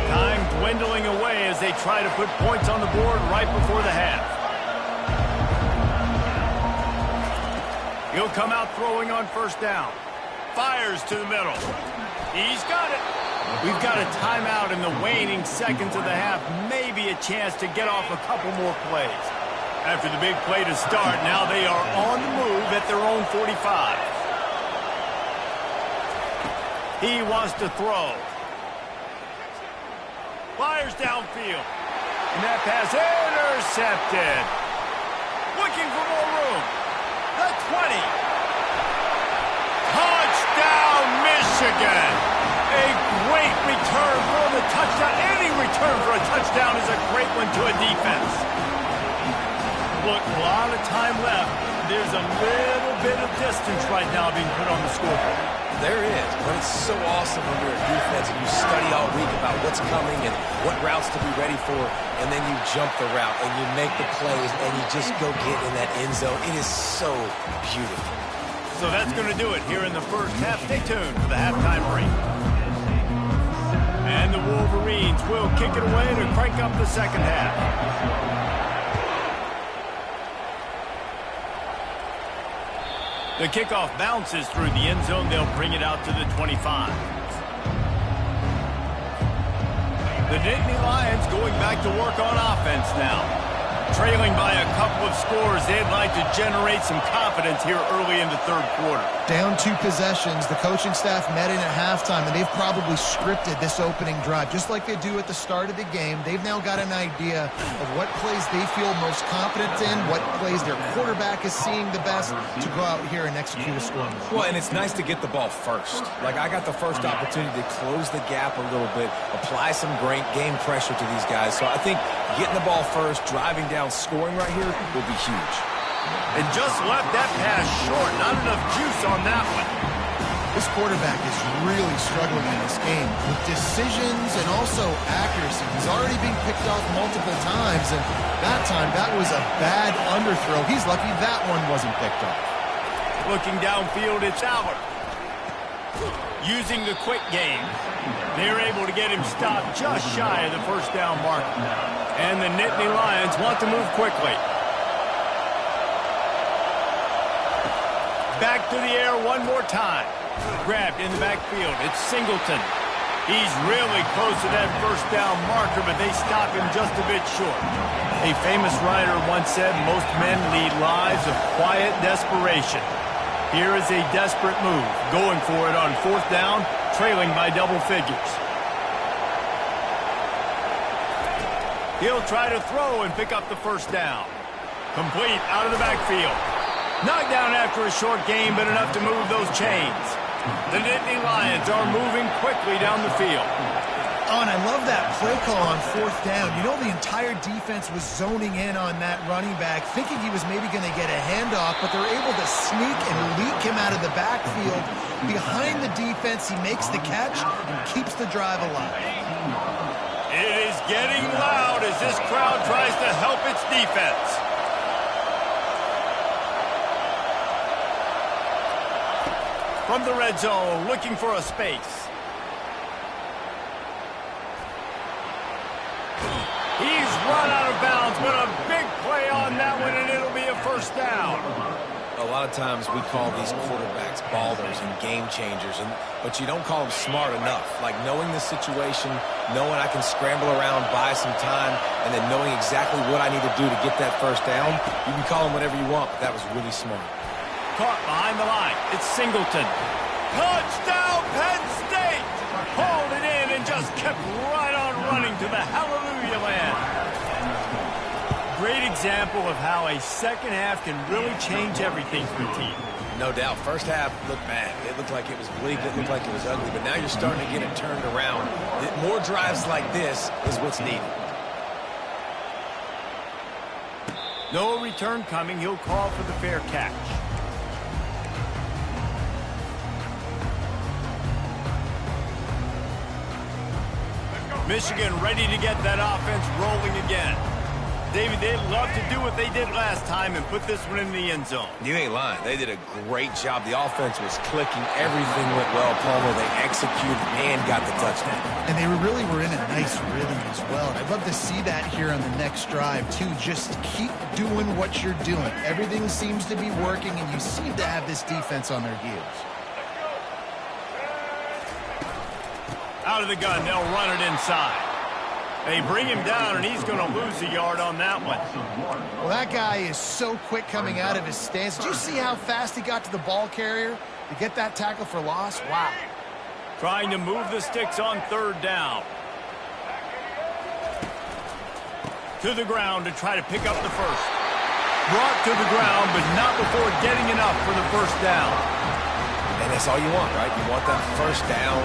[SPEAKER 2] Time dwindling away as they try to put points on the board right before the half. He'll come out throwing on first down. Fires to the middle. He's got it. We've got a timeout in the waning seconds of the half. Maybe a chance to get off a couple more plays. After the big play to start, now they are on the move at their own 45. He wants to throw. Fires downfield. And that pass intercepted. Looking for more room. The 20. Touchdown, Michigan! A great return for the touchdown. Any return for a touchdown is a great one to a defense. Look, a lot of time left. There's a little bit of distance right now being put on the scoreboard.
[SPEAKER 3] There is, but it's so awesome when you're a defense and you study all week about what's coming and what routes to be ready for, and then you jump the route and you make the plays and you just go get in that end zone. It is so beautiful.
[SPEAKER 2] So that's going to do it here in the first half. Stay tuned for the halftime break. And the Wolverines will kick it away to crank up the second half. The kickoff bounces through the end zone. They'll bring it out to the 25. The Nittany Lions going back to work on offense now. Trailing by a couple of scores, they'd like to generate some confidence here early in the third quarter.
[SPEAKER 1] Down 2 possessions, the coaching staff met in at halftime, and they've probably scripted this opening drive. Just like they do at the start of the game, they've now got an idea of what plays they feel most confident in, what plays their quarterback is seeing the best to go out here and execute a score.
[SPEAKER 3] Well, and it's nice to get the ball first. Like, I got the first opportunity to close the gap a little bit, apply some great game pressure to these guys. So I think getting the ball first, driving down, scoring right here will be huge.
[SPEAKER 2] And just left that pass short. Not enough juice on that one.
[SPEAKER 1] This quarterback is really struggling in this game with decisions and also accuracy. He's already being picked off multiple times, and that time that was a bad underthrow. He's lucky that one wasn't picked off.
[SPEAKER 2] Looking downfield, it's Aller. Using the quick game, they're able to get him stopped just shy of the first down mark. And the Nittany Lions want to move quickly. Back to the air one more time. Grabbed in the backfield. It's Singleton. He's really close to that first down marker, but they stop him just a bit short. A famous writer once said, most men lead lives of quiet desperation. Here is a desperate move, going for it on fourth down, trailing by double figures. He'll try to throw and pick up the first down. Complete out of the backfield. Knocked down after a short game, but enough to move those chains. The Nittany Lions are moving quickly down the field.
[SPEAKER 1] Oh, and I love that play call on fourth down. You know, the entire defense was zoning in on that running back, thinking he was maybe going to get a handoff, but they're able to sneak and leak him out of the backfield. Behind the defense, he makes the catch and keeps the drive alive.
[SPEAKER 2] It is getting loud as this crowd tries to help its defense. From the red zone, looking for a space. He's run out of bounds, but a big play on that one, and it'll be a first down.
[SPEAKER 3] A lot of times we call these quarterbacks ballers and game changers, but you don't call them smart enough. Like knowing the situation, knowing I can scramble around, buy some time, and then knowing exactly what I need to do to get that first down. You can call them whatever you want, but that was really smart.
[SPEAKER 2] Caught behind the line. It's Singleton. Touchdown, Penn State! Hauled it in and just kept right on running to the hallelujah land. Great example of how a second half can really change everything for a team.
[SPEAKER 3] No doubt. First half looked bad. It looked like it was bleak. It looked like it was ugly. But now you're starting to get it turned around. More drives like this is what's needed.
[SPEAKER 2] No return coming. He'll call for the fair catch. Michigan ready to get that offense rolling again. David, they'd love to do what they did last time and put this one in the end zone.
[SPEAKER 3] You ain't lying. They did a great job. The offense was clicking. Everything went well, Palmer. They executed and got the touchdown.
[SPEAKER 1] And they really were in a nice rhythm as well. And I'd love to see that here on the next drive, too. Just keep doing what you're doing. Everything seems to be working, and you seem to have this defense on their heels.
[SPEAKER 2] Out of the gun, they'll run it inside. They bring him down, and he's going to lose a yard on that one.
[SPEAKER 1] Well, that guy is so quick coming out of his stance. Did you see how fast he got to the ball carrier to get that tackle for loss? Wow.
[SPEAKER 2] Trying to move the sticks on third down. To the ground to try to pick up the first. Brought to the ground, but not before getting enough for the first down.
[SPEAKER 3] And that's all you want, right? You want that first down.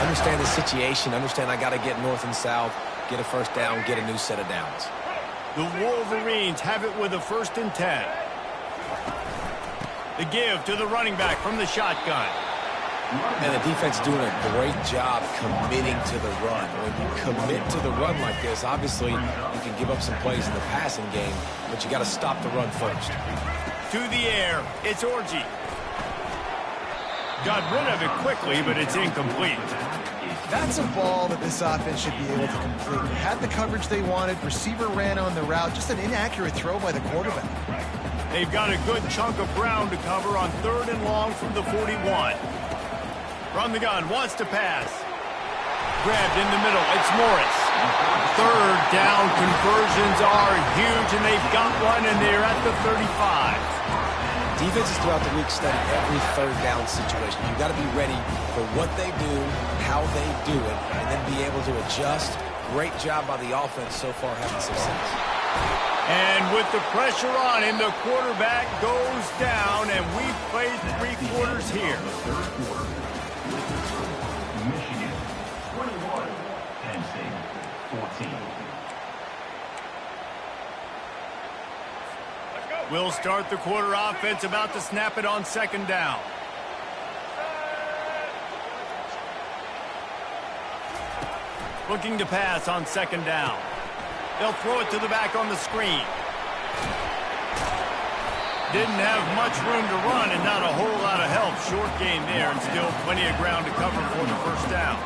[SPEAKER 3] Understand the situation. Understand I got to get north and south. Get a first down, get a new set of downs.
[SPEAKER 2] The Wolverines have it with a 1st and 10. The give to the running back from the shotgun.
[SPEAKER 3] And the defense doing a great job committing to the run. When you commit to the run like this, obviously you can give up some plays in the passing game, but you got to stop the run first.
[SPEAKER 2] To the air, it's Orji. Got rid of it quickly, but it's incomplete.
[SPEAKER 1] That's a ball that this offense should be able to complete. They had the coverage they wanted. Receiver ran on the route. Just an inaccurate throw by the quarterback.
[SPEAKER 2] They've got a good chunk of ground to cover on 3rd and long from the 41. From the gun, wants to pass. Grabbed in the middle, it's Morris. 3rd down conversions are huge, and they've got one, and they're at the 35.
[SPEAKER 3] Defenses throughout the week study every 3rd down situation. You've got to be ready for what they do, how they do it, and then be able to adjust. Great job by the offense so far having success.
[SPEAKER 2] And with the pressure on him, the quarterback goes down, and we've played 3 quarters here.
[SPEAKER 4] Michigan 21, Penn State 14.
[SPEAKER 2] We'll start the quarter offense, about to snap it on 2nd down. Looking to pass on 2nd down. They'll throw it to the back on the screen. Didn't have much room to run and not a whole lot of help. Short gain there, and still plenty of ground to cover for the 1st down.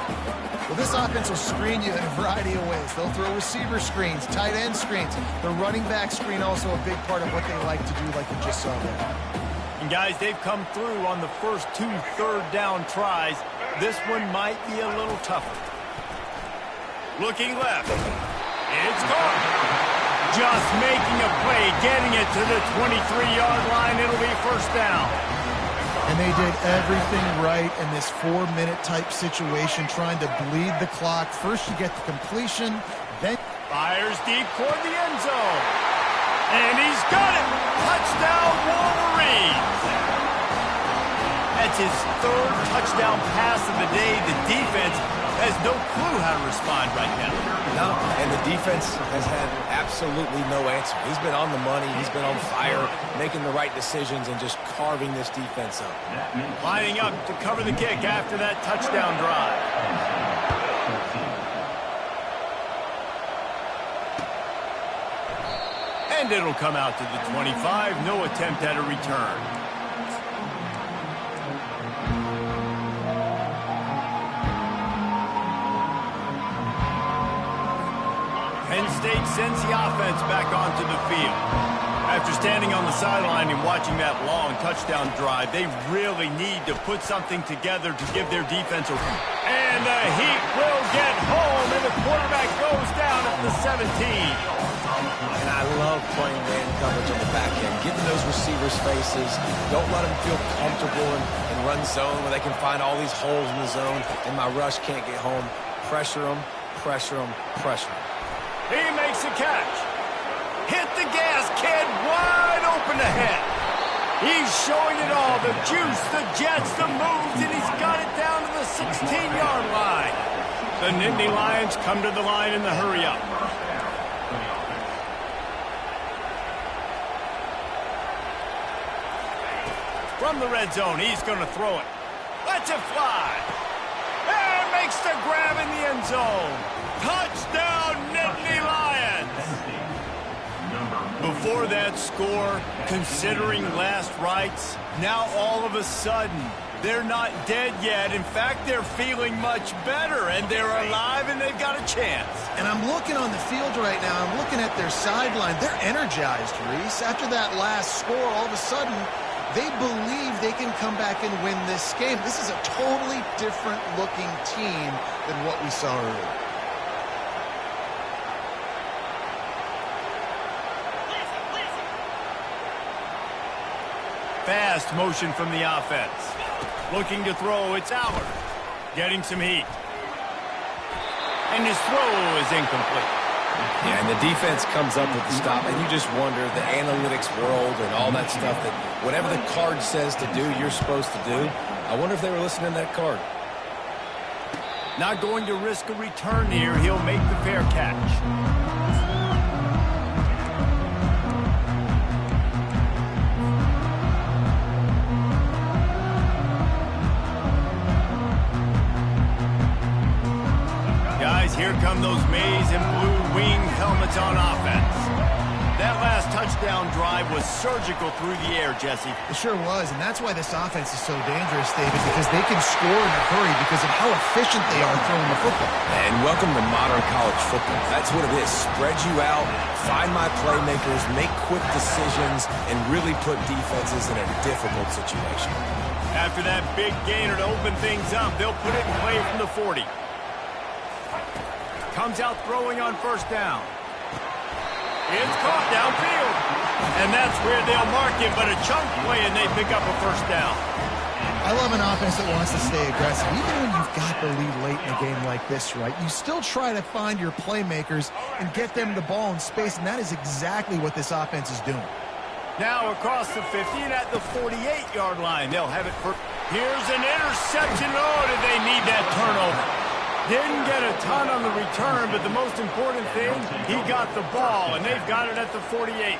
[SPEAKER 1] Well, this offense will screen you in a variety of ways. They'll throw receiver screens, tight end screens. The running back screen also a big part of what they like to do, like you just saw there.
[SPEAKER 2] And guys, they've come through on the first 2 3rd down tries. This one might be a little tougher. Looking left. It's gone. Just making a play, getting it to the 23-yard line. It'll be 1st down.
[SPEAKER 1] And they did everything right in this 4-minute type situation, trying to bleed the clock. First you get the completion, then
[SPEAKER 2] Fires deep toward the end zone. And he's got it. Touchdown, Wolverines. That's his 3rd touchdown pass of the day. The defense has no clue how to respond right now.
[SPEAKER 3] No, and the defense has had absolutely no answer. He's been on the money. He's been on fire, making the right decisions and just carving this defense up.
[SPEAKER 2] Lining up to cover the kick after that touchdown drive. And it'll come out to the 25. No attempt at a return. Penn State sends the offense back onto the field. After standing on the sideline and watching that long touchdown drive, they really need to put something together to give their defense a... And the Heat will get home, and the quarterback goes down at the 17.
[SPEAKER 3] And I love playing man coverage on the back end, getting those receivers' faces. Don't let them feel comfortable and run zone where they can find all these holes in the zone, and my rush can't get home. Pressure them, pressure them, pressure them.
[SPEAKER 2] He makes a catch. Hit the gas, kid, wide open ahead. He's showing it all, the juice, the jets, the moves, and he's got it down to the 16-yard line. The Nittany Lions come to the line in the hurry-up. From the red zone, he's going to throw it. Lets it fly. And makes the grab in the end zone. Touchdown, Nittany Lions. Before that score, considering last rites, now all of a sudden, they're not dead yet. In fact, they're feeling much better, and they're alive, and they've got a chance.
[SPEAKER 1] And I'm looking on the field right now. I'm looking at their sideline. They're energized, Reese. After that last score, all of a sudden, they believe they can come back and win this game. This is a totally different-looking team than what we saw earlier.
[SPEAKER 2] Fast motion from the offense. Looking to throw, it's Allard. Getting some heat. And his throw is incomplete.
[SPEAKER 3] Yeah, and the defense comes up with the stop, and you just wonder, the analytics world and all that stuff, that whatever the card says to do, you're supposed to do. I wonder if they were listening to that card.
[SPEAKER 2] Not going to risk a return here. He'll make the fair catch. Here come those maize and blue wing helmets on offense. That last touchdown drive was surgical through the air, Jesse.
[SPEAKER 1] It sure was, and that's why this offense is so dangerous, David, because they can score in a hurry because of how efficient they are throwing the football.
[SPEAKER 3] And welcome to modern college football. That's what it is. Spread you out, find my playmakers, make quick decisions, and really put defenses in a difficult situation.
[SPEAKER 2] After that big gainer to open things up, they'll put it in play from the 40. Comes out throwing on first down. It's caught downfield. And that's where they'll mark it, but a chunk play and they pick up a first down.
[SPEAKER 1] I love an offense that wants to stay aggressive. Even when you've got the lead late in a game like this, right, you still try to find your playmakers and get them the ball in space, and that is exactly what this offense is doing.
[SPEAKER 2] Now across the 50 and at the 48-yard line. They'll have it for... Here's an interception. Oh, did they need that turnover? Didn't get a ton on the return, but the most important thing, he got the ball, and they've got it at the 48.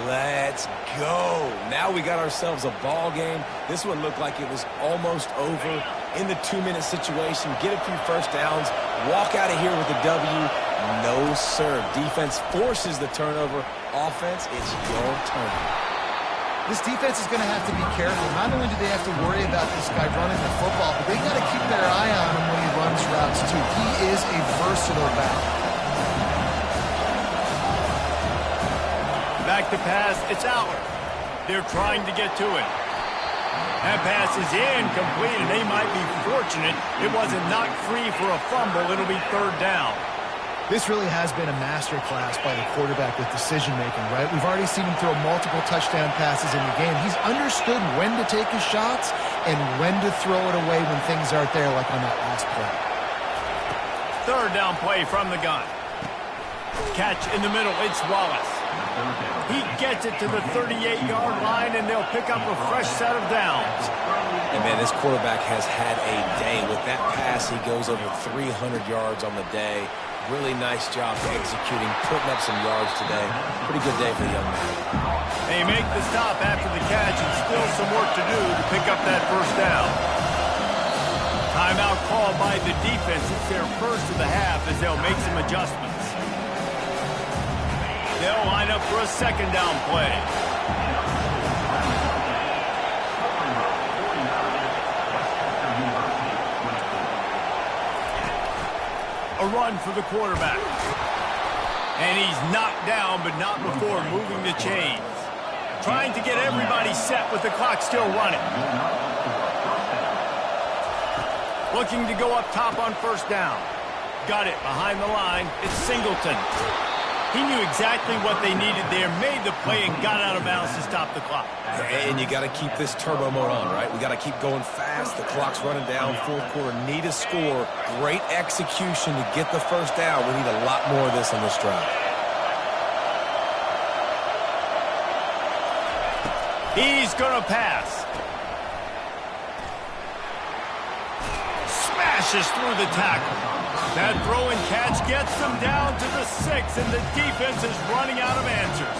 [SPEAKER 3] Let's go. Now we got ourselves a ball game. This one looked like it was almost over. In the 2-minute situation, get a few first downs, walk out of here with a W. No, sir. Defense forces the turnover. Offense, it's your turn.
[SPEAKER 1] This defense is going to have to be careful. Not only do they have to worry about this guy running the football, but they got to keep their eye on him when he runs routes, too. He is a versatile back.
[SPEAKER 2] Back to pass, it's Allard. They're trying to get to it. That pass is incomplete, and they might be fortunate it wasn't knocked free for a fumble. It'll be third down.
[SPEAKER 1] This really has been a masterclass by the quarterback with decision-making, right? We've already seen him throw multiple touchdown passes in the game. He's understood when to take his shots and when to throw it away when things aren't there, like on that last play.
[SPEAKER 2] Third down play from the gun. Catch in the middle, it's Wallace. He gets it to the 38-yard line, and they'll pick up a fresh set of downs.
[SPEAKER 3] And, man, this quarterback has had a day. With that pass, he goes over 300 yards on the day. Really nice job executing, putting up some yards today. Pretty good day for the young man.
[SPEAKER 2] They make the stop after the catch, and still some work to do to pick up that first down. Timeout called by the defense. It's their first of the half as they'll make some adjustments. They'll line up for a second down play. A run for the quarterback. And he's knocked down, but not before moving the chains. Trying to get everybody set with the clock still running. Looking to go up top on first down. Got it behind the line. It's Singleton. He knew exactly what they needed there, made the play, and got out of bounds to stop the clock.
[SPEAKER 3] And you got to keep this turbo mode on, right? We got to keep going fast. The clock's running down. Fourth quarter, need a score. Great execution to get the first down. We need a lot more of this on this drive.
[SPEAKER 2] He's going to pass. Smashes through the tackle. That throw and catch gets them down to the 6, and the defense is running out of answers.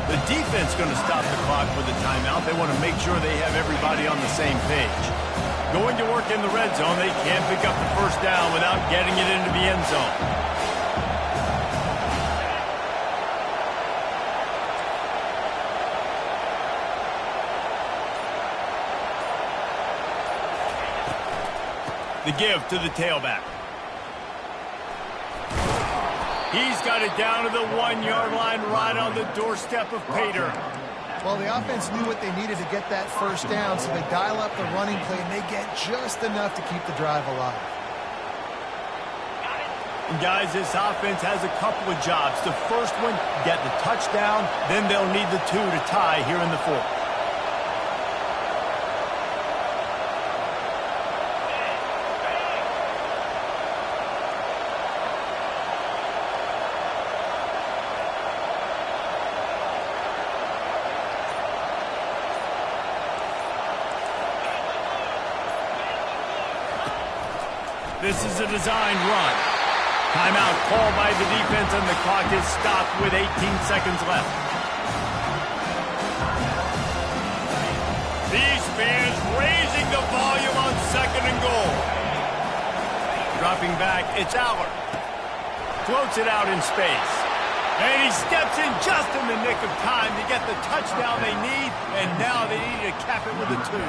[SPEAKER 2] The defense going to stop the clock with a timeout. They want to make sure they have everybody on the same page. Going to work in the red zone, they can't pick up the first down without getting it into the end zone. The give to the tailback. He's got it down to the 1-yard line right on the doorstep of Pater.
[SPEAKER 1] Well, the offense knew what they needed to get that first down, so they dial up the running play, and they get just enough to keep the drive alive.
[SPEAKER 2] And guys, this offense has a couple of jobs. The first one, get the touchdown, then they'll need the 2 to tie here in the fourth. This is a designed run. Timeout called by the defense, and the clock is stopped with 18 seconds left. These fans raising the volume on 2nd and goal. Dropping back, it's Aller. Floats it out in space. And he steps in just in the nick of time to get the touchdown they need, and now they need to cap it with a 2.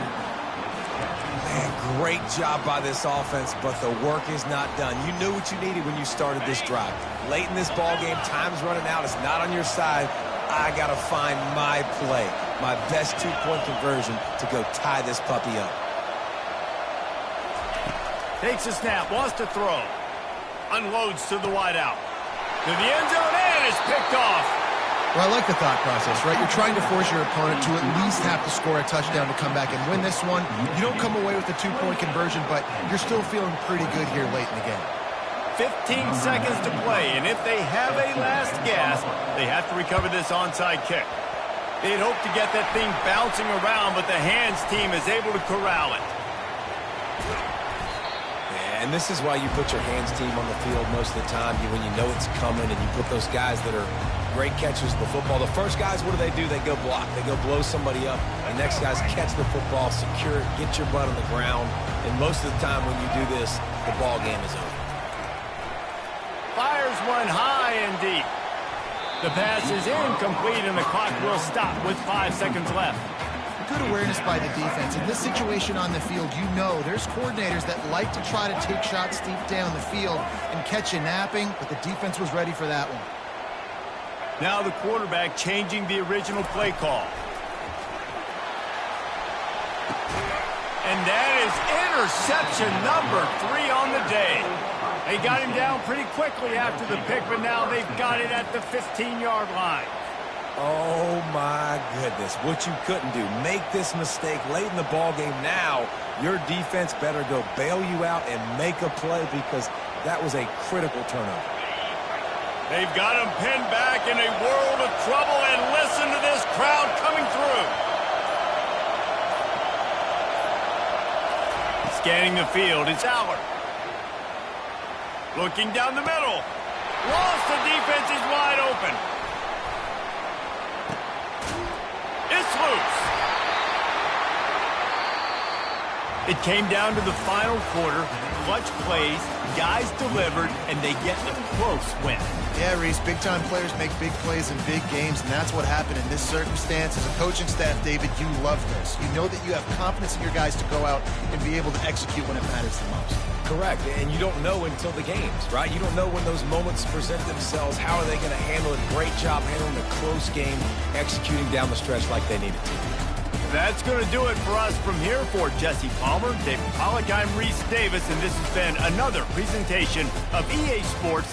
[SPEAKER 3] Man, great job by this offense, but the work is not done. You knew what you needed when you started this drive. Late in this ball game, time's running out. It's not on your side. I got to find my play, my best 2-point conversion to go tie this puppy up.
[SPEAKER 2] Takes a snap, wants to throw. Unloads to the wideout. To the end zone, and is picked off.
[SPEAKER 1] Well, I like the thought process, right? You're trying to force your opponent to at least have to score a touchdown to come back and win this one. You don't come away with a 2-point conversion, but you're still feeling pretty good here late in the game.
[SPEAKER 2] 15 seconds to play, and if they have a last gasp, they have to recover this onside kick. They'd hope to get that thing bouncing around, but the hands team is able to corral it.
[SPEAKER 3] And this is why you put your hands team on the field most of the time, when you know it's coming, and you put those guys that are great catchers of the football. The first guys, what do? They go block. They go blow somebody up. The next guys catch the football, secure it, get your butt on the ground. And most of the time when you do this, the ball game is over.
[SPEAKER 2] Fires one high and deep. The pass is incomplete, and the clock will stop with 5 seconds left.
[SPEAKER 1] Good awareness by the defense. In this situation on the field, you know there's coordinators that like to try to take shots deep down the field and catch you napping, but the defense was ready for that one.
[SPEAKER 2] Now the quarterback changing the original play call. And that is interception number 3 on the day. They got him down pretty quickly after the pick, but now they've got it at the 15-yard line.
[SPEAKER 3] Oh, my goodness. What you couldn't do. Make this mistake late in the ball game. Now, your defense better go bail you out and make a play, because that was a critical turnover.
[SPEAKER 2] They've got him pinned back in a world of trouble, and listen to this crowd coming through. Scanning the field, it's Aller. Looking down the middle. Lost, the defense is wide open. It's loose. It came down to the final quarter. Clutch plays, guys delivered, and they get a close win.
[SPEAKER 1] Yeah, Reese, big-time players make big plays in big games, and that's what happened in this circumstance. As a coaching staff, David, you love this. You know that you have confidence in your guys to go out and be able to execute when it matters the most.
[SPEAKER 3] Correct, and you don't know until the games, right? You don't know when those moments present themselves. How are they going to handle it? Great job handling a close game, executing down the stretch like they needed to.
[SPEAKER 2] That's going to do it for us from here. For Jesse Palmer, David Pollack, I'm Reese Davis, and this has been another presentation of EA Sports.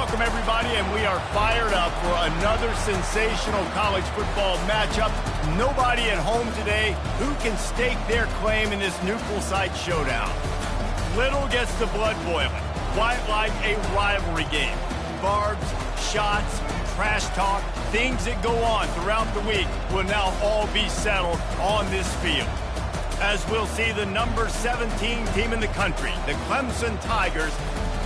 [SPEAKER 2] Welcome, everybody, and we are fired up for another sensational college football matchup. Nobody at home today who can stake their claim in this neutral site showdown. Little gets the blood boiling, quite like a rivalry game. Barbs, shots, trash talk, things that go on throughout the week will now all be settled on this field. As we'll see the number 17 team in the country, the Clemson Tigers,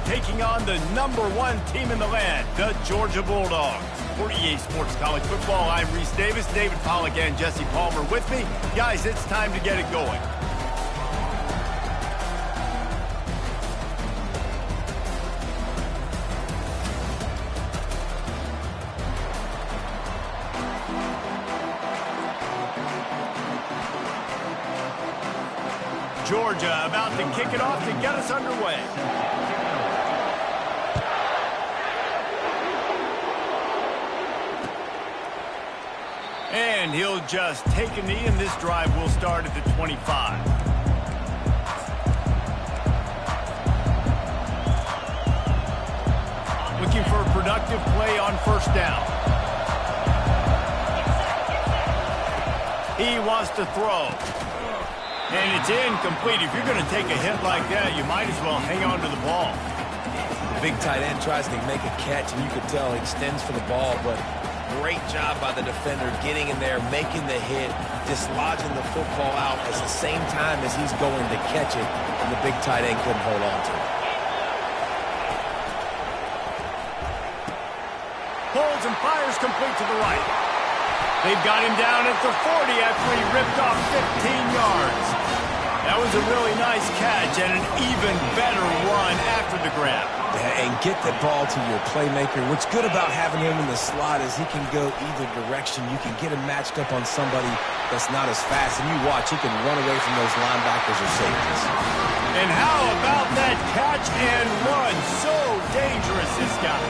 [SPEAKER 2] taking on the number 1 team in the land, the Georgia Bulldogs. For EA Sports College Football, I'm Reese Davis, David Pollack, and Jesse Palmer with me. Guys, it's time to get it going. Georgia about to kick it off to get us underway. And he'll just take a knee, and this drive will start at the 25. Looking for a productive play on first down. He wants to throw. And it's incomplete. If you're going to take a hit like that, you might as well hang on to the ball.
[SPEAKER 3] Big tight end tries to make a catch, and you could tell he extends for the ball, but great job by the defender getting in there, making the hit, dislodging the football out at the same time as he's going to catch it, and the big tight end couldn't hold on to it.
[SPEAKER 2] Pulls and fires complete to the right. They've got him down at the 40 after he ripped off 15 yards. That was a really nice catch and an even better run after the grab.
[SPEAKER 3] Yeah, and get the ball to your playmaker. What's good about having him in the slot is he can go either direction. You can get him matched up on somebody that's not as fast, and you watch, he can run away from those linebackers or safeties.
[SPEAKER 2] And how about that catch and run? So dangerous, this guy.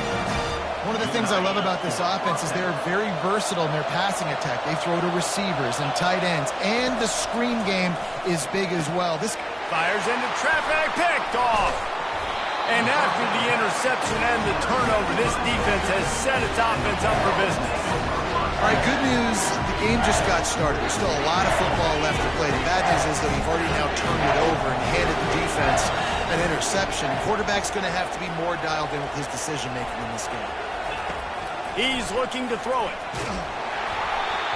[SPEAKER 1] One of the things I love about this offense is they're very versatile in their passing attack. They throw to receivers and tight ends, and the screen game is big as well. This
[SPEAKER 2] fires into traffic, picked off. And after the interception and the turnover, this defense has set its offense up for business.
[SPEAKER 1] All right, good news, the game just got started. There's still a lot of football left to play. The bad news is that we've already now turned it over and handed the defense an interception. Quarterback's going to have to be more dialed in with his decision-making in this game.
[SPEAKER 2] He's looking to throw it.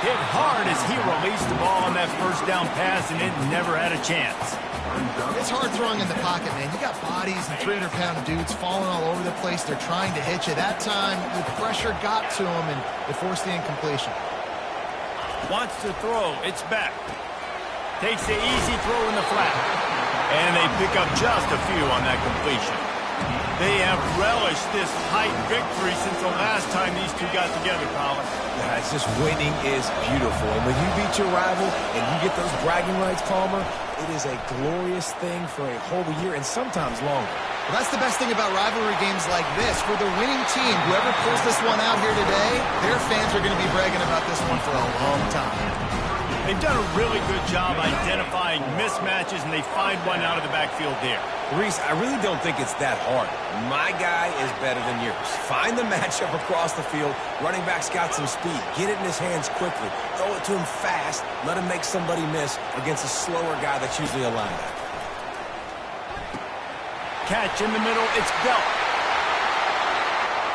[SPEAKER 2] Hit hard as he released the ball on that first down pass, and it never had a chance.
[SPEAKER 1] It's hard throwing in the pocket, man. You got bodies and 300-pound dudes falling all over the place. They're trying to hit you. That time, the pressure got to him, and it forced the incompletion.
[SPEAKER 2] Wants to throw. It's back. Takes the easy throw in the flat. And they pick up just a few on that completion. They have relished this tight victory since the last time these two got together, Colin.
[SPEAKER 3] Yeah, it's just winning is beautiful. And when you beat your rival and you get those bragging rights, Palmer, it is a glorious thing for a whole year and sometimes longer.
[SPEAKER 1] Well, that's the best thing about rivalry games like this. For the winning team, whoever pulls this one out here today, their fans are going to be bragging about this one for a long time.
[SPEAKER 2] They've done a really good job identifying mismatches, and they find one out of the backfield there.
[SPEAKER 3] Reese, I really don't think it's that hard. My guy is better than yours. Find the matchup across the field. Running back's got some speed. Get it in his hands quickly. Throw it to him fast. Let him make somebody miss against a slower guy that's usually a linebacker.
[SPEAKER 2] Catch in the middle. It's Belt.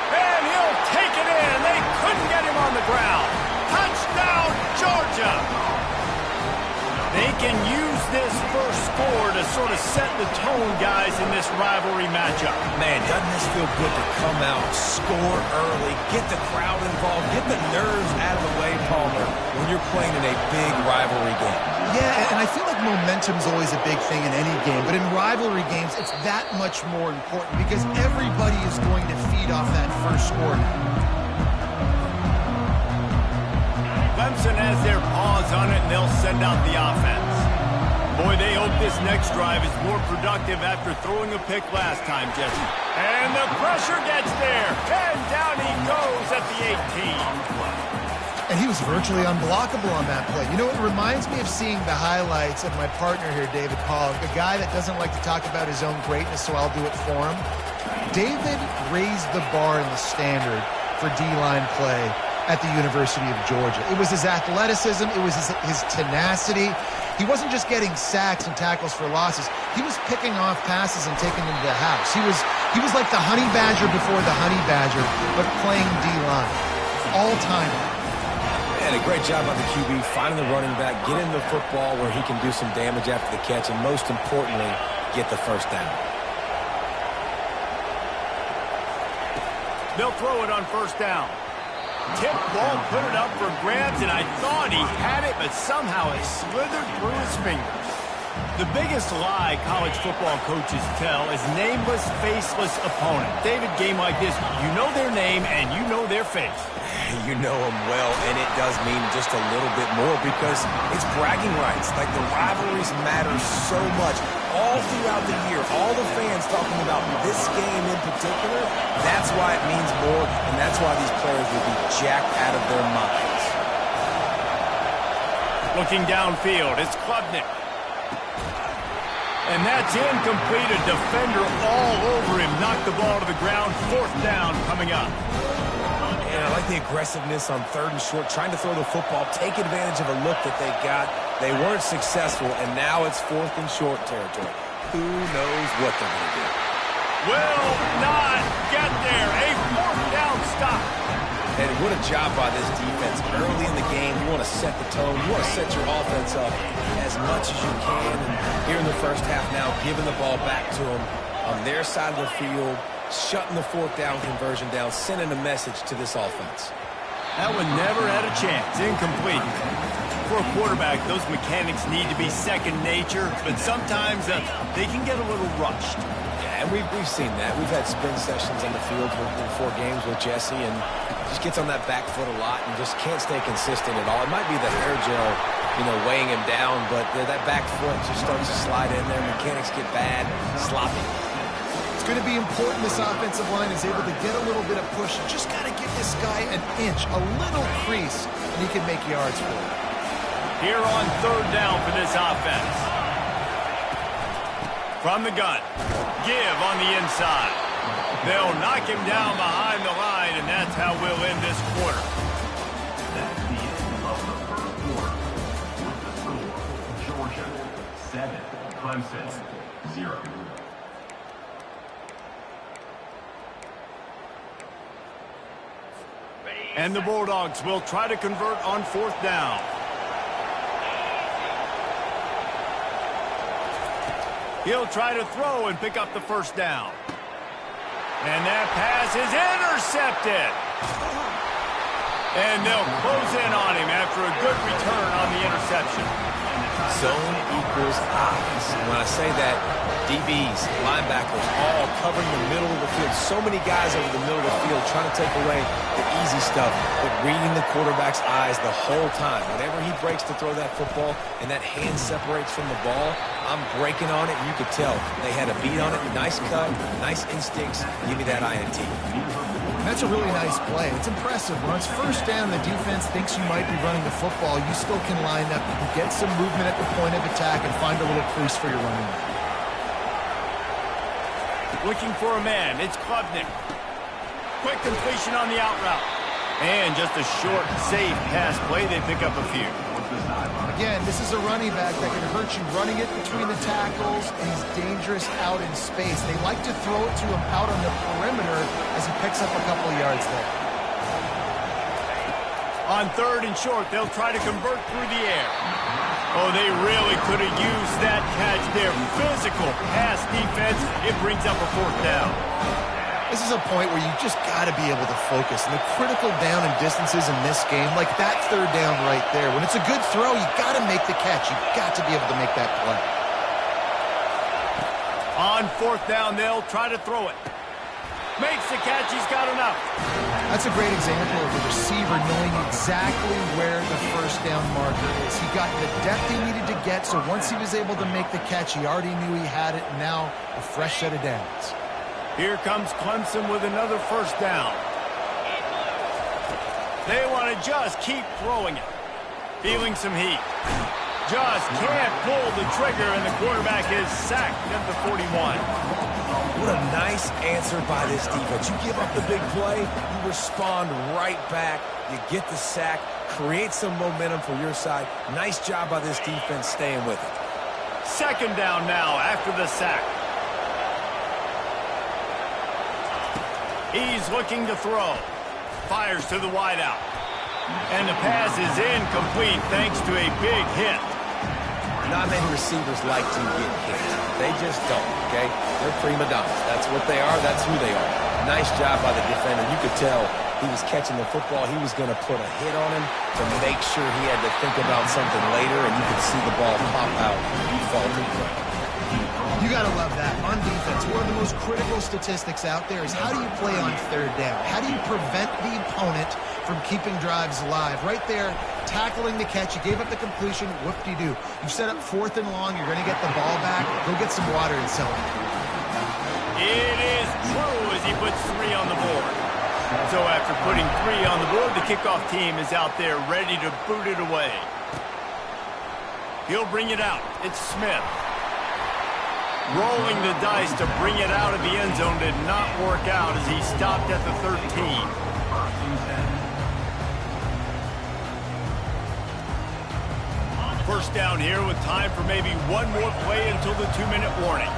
[SPEAKER 2] And he'll take it in. They couldn't get him on the ground. Touchdown, Georgia. They can use this first score to sort of set the tone, guys, in this rivalry matchup.
[SPEAKER 3] Man, doesn't this feel good to come out, score early, get the crowd involved, get the nerves out of the way, Palmer, when you're playing in a big rivalry game?
[SPEAKER 1] Yeah, and I feel like momentum's always a big thing in any game, but in rivalry games, it's that much more important because everybody is going to feed off that first score now.
[SPEAKER 2] Clemson has their paws on it, and they'll send out the offense. Boy, they hope this next drive is more productive after throwing a pick last time, Jesse. And the pressure gets there, and down he goes at the 18.
[SPEAKER 1] And he was virtually unblockable on that play. You know, it reminds me of seeing the highlights of my partner here, David Pollack, a guy that doesn't like to talk about his own greatness, so I'll do it for him. David raised the bar in the standard for D-line play at the University of Georgia. It was his athleticism. It was his tenacity. He wasn't just getting sacks and tackles for losses. He was picking off passes and taking them to the house. He was like the honey badger before the honey badger, but playing D-line. All-time.
[SPEAKER 3] And a great job by the QB finding the running back, getting the football where he can do some damage after the catch, and most importantly, get the first down.
[SPEAKER 2] They'll throw it on first down. Tip ball, put it up for grabs, and I thought he had it, but somehow it slithered through his fingers. The biggest lie college football coaches tell is nameless, faceless opponent. David, game like this, you know their name and you know their face.
[SPEAKER 3] You know them well, and it does mean just a little bit more because it's bragging rights. Like, the rivalries matter so much. All throughout the year, all the fans talking about this game in particular, that's why it means more, and that's why these players will be jacked out of their minds.
[SPEAKER 2] Looking downfield, it's Klubnik. And that's incomplete. A defender all over him. Knocked the ball to the ground. Fourth down coming up.
[SPEAKER 3] And I like the aggressiveness on 3rd and short, trying to throw the football, take advantage of a look that they got. They weren't successful, and now it's 4th and short territory. Who knows what they're going to do?
[SPEAKER 2] Will not get there. A 4th down stop.
[SPEAKER 3] And what a job by this defense. Early in the game, you want to set the tone. You want to set your offense up as much as you can. And here in the first half now, giving the ball back to them on their side of the field, shutting the 4th down conversion down, sending a message to this offense.
[SPEAKER 2] That one never had a chance. Incomplete. For a quarterback, those mechanics need to be second nature, but sometimes they can get a little rushed.
[SPEAKER 3] Yeah, and we've seen that. We've had sprint sessions on the field for 4 games with Jesse, and just gets on that back foot a lot and just can't stay consistent at all. It might be the hair gel, weighing him down, but that back foot just starts to slide in there. Mechanics get bad, sloppy.
[SPEAKER 1] It's going to be important this offensive line is able to get a little bit of push. You just got to give this guy an inch, a little crease, and he can make yards for it.
[SPEAKER 2] Here on 3rd down for this offense. From the gun. Give on the inside. They'll knock him down behind the line, and that's how we'll end this quarter.
[SPEAKER 4] That's the end of the first quarter. With the score, Georgia 7, Clemson 0.
[SPEAKER 2] And the Bulldogs will try to convert on 4th down. He'll try to throw and pick up the first down. And that pass is intercepted. And they'll close in on him after a good return on the interception.
[SPEAKER 3] Zone equals eyes. When I say that, DBs, linebackers, all covering the middle of the field. So many guys over the middle of the field trying to take away the easy stuff, but reading the quarterback's eyes the whole time. Whenever he breaks to throw that football and that hand separates from the ball, I'm breaking on it, and you could tell they had a beat on it. Nice cut, nice instincts. Give me that INT.
[SPEAKER 1] That's a really nice play. It's impressive. When it's first down, the defense thinks you might be running the football. You still can line up. You can get some movement at the point of attack and find a little crease for your running back.
[SPEAKER 2] Looking for a man. It's Klubnik. Quick completion on the out route. And just a short, safe pass play. They pick up a few.
[SPEAKER 1] Again, this is a running back that can hurt you running it between the tackles, and he's dangerous out in space. They like to throw it to him out on the perimeter as he picks up a couple of yards there.
[SPEAKER 2] On 3rd and short, they'll try to convert through the air. Oh, they really could have used that catch there. Physical pass defense. It brings up a 4th down.
[SPEAKER 1] This is a point where you just got to be able to focus. And the critical down and distances in this game, like that 3rd down right there, when it's a good throw, you got to make the catch. You got to be able to make that play.
[SPEAKER 2] On 4th down, they'll try to throw it. Makes the catch. He's got enough.
[SPEAKER 1] That's a great example of the receiver knowing exactly where the first down marker is. He got the depth he needed to get, so once he was able to make the catch, he already knew he had it, and now a fresh set of downs.
[SPEAKER 2] Here comes Clemson with another first down. They want to just keep throwing it. Feeling some heat. Just can't pull the trigger, and the quarterback is sacked at the 41.
[SPEAKER 3] What a nice answer by this defense. You give up the big play, you respond right back, you get the sack, create some momentum for your side. Nice job by this defense staying with it.
[SPEAKER 2] Second down now after the sack. He's looking to throw. Fires to the wideout. And the pass is incomplete thanks to a big hit.
[SPEAKER 3] Not many receivers like to get hit. They just don't, okay? They're prima donnas. That's what they are. That's who they are. Nice job by the defender. You could tell he was catching the football. He was going to put a hit on him to make sure he had to think about something later, and you could see the ball pop out. He faltered.
[SPEAKER 1] You got to love that. On defense, one of the most critical statistics out there is how do you play on third down? How do you prevent the opponent from keeping drives alive? Right there, tackling the catch. You gave up the completion. Whoop-de-doo. You set up 4th and long. You're going to get the ball back. Go get some water and celebrate.
[SPEAKER 2] It is true as he puts 3 on the board. So after putting 3 on the board, the kickoff team is out there ready to boot it away. He'll bring it out. It's Smith. Rolling the dice to bring it out of the end zone did not work out as he stopped at the 13. First down here with time for maybe one more play until the 2-minute warning.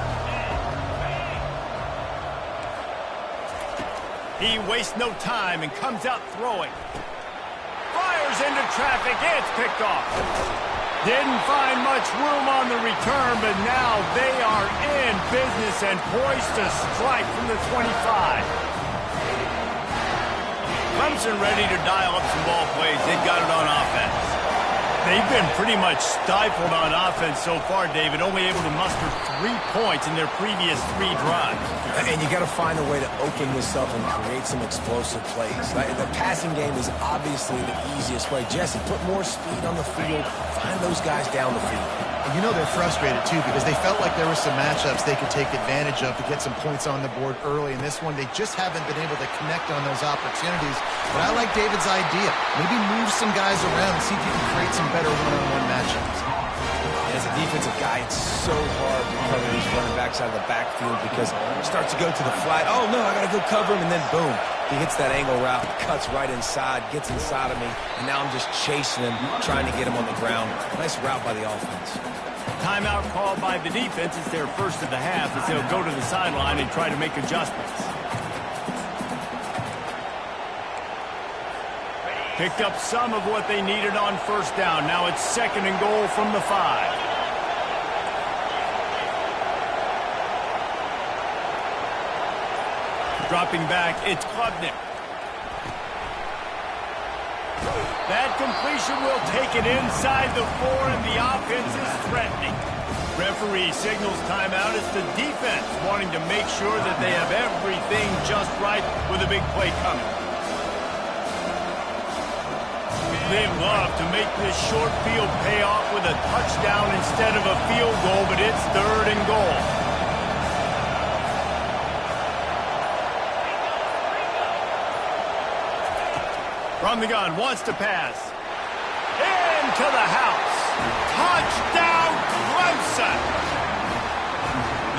[SPEAKER 2] He wastes no time and comes out throwing. Fires into traffic. It's picked off. Didn't find much room on the return, but now they are in business and poised to strike from the 25. Clemson ready to dial up some ball plays. They've got it on offense. They've been pretty much stifled on offense so far, David, only able to muster 3 points in their previous 3 drives.
[SPEAKER 3] And you got to find a way to open this up and create some explosive plays. The passing game is obviously the easiest way. Jesse, put more speed on the field. Find those guys down the field.
[SPEAKER 1] And you know they're frustrated, too, because they felt like there were some matchups they could take advantage of to get some points on the board early. In this one, they just haven't been able to connect on those opportunities. But I like David's idea. Maybe move some guys around and see if you can create some better one-on-one matchups.
[SPEAKER 3] As a defensive guy, it's so hard to cover these running backs out of the backfield because he starts to go to the flat. Oh, no, I got to go cover him, and then boom. He hits that angle route, cuts right inside, gets inside of me, and now I'm just chasing him, trying to get him on the ground. Nice route by the offense.
[SPEAKER 2] Timeout called by the defense. It's their first of the half as they'll go to the sideline and try to make adjustments. Picked up some of what they needed on first down. Now it's 2nd and goal from the 5. Dropping back, it's Klubnik. That completion will take it inside the 4, and the offense is threatening. Referee signals timeout. It's the defense wanting to make sure that they have everything just right with a big play coming. They love to make this short field pay off with a touchdown instead of a field goal, but it's 3rd and goal. From the gun, wants to pass. Into the house. Touchdown, Clemson!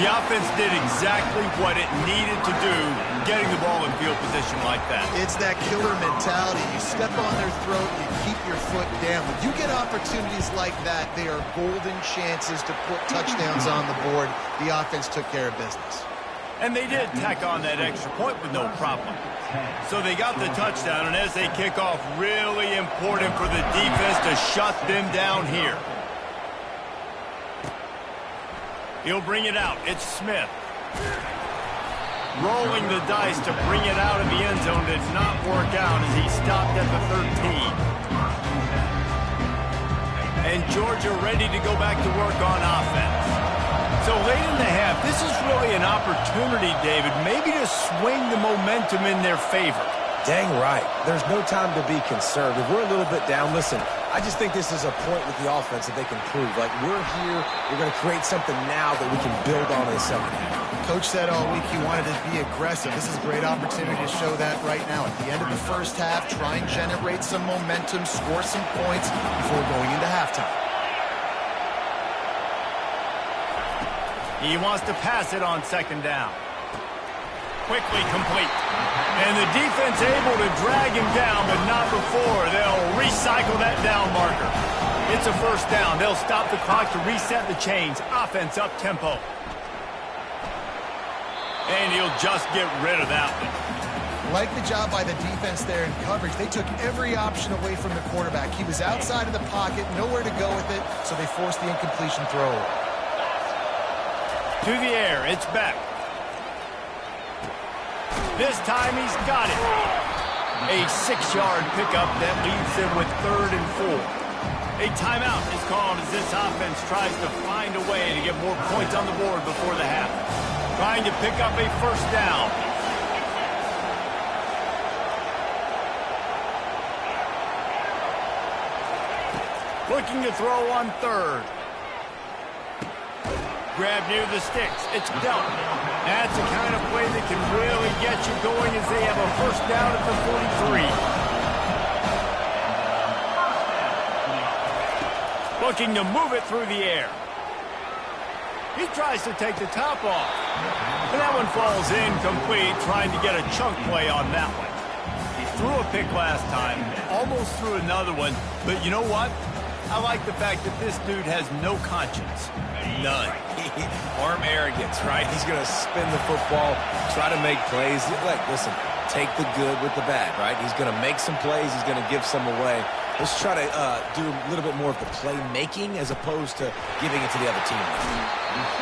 [SPEAKER 2] The offense did exactly what it needed to do, getting the ball in field position like that.
[SPEAKER 1] It's that killer mentality. You step on their throat, you keep your foot down. When you get opportunities like that, they are golden chances to put touchdowns on the board. The offense took care of business.
[SPEAKER 2] And they did tack on that extra point with no problem. So they got the touchdown, and as they kick off, really important for the defense to shut them down here. He'll bring it out. It's Smith. Rolling the dice to bring it out of the end zone did not work out as he stopped at the 13. And Georgia ready to go back to work on offense. So late in the half, this is really an opportunity, David, maybe to swing the momentum in their favor.
[SPEAKER 3] Dang right. There's no time to be concerned. If we're a little bit down, listen, I just think this is a point with the offense that they can prove. Like, we're here, we're going to create something now that we can build on in the second half.
[SPEAKER 1] Coach said all week he wanted to be aggressive. This is a great opportunity to show that right now. At the end of the first half, try and generate some momentum, score some points before going into halftime.
[SPEAKER 2] He wants to pass it on second down. Quickly complete. And the defense able to drag him down, but not before. They'll recycle that down marker. It's a first down. They'll stop the clock to reset the chains. Offense up tempo. And he'll just get rid of that one.
[SPEAKER 1] Like the job by the defense there in coverage. They took every option away from the quarterback. He was outside of the pocket, nowhere to go with it, so they forced the incompletion throw.
[SPEAKER 2] To the air, it's back. This time he's got it. A 6-yard pickup that leaves them with 3rd and 4. A timeout is called as this offense tries to find a way to get more points on the board before the half. Trying to pick up a first down. Looking to throw on 3rd. Grab near the sticks. It's dealt. That's the kind of play that can really get you going as they have a first down at the 43. Looking to move it through the air. He tries to take the top off. And that one falls incomplete, trying to get a chunk play on that one. He threw a pick last time, almost threw another one, but you know what? I like the fact that this dude has no conscience. None.
[SPEAKER 3] Arm arrogance, right? He's going to spin the football, try to make plays. Like, listen, take the good with the bad, right? He's going to make some plays. He's going to give some away. Let's try to do a little bit more of the playmaking as opposed to giving it to the other team.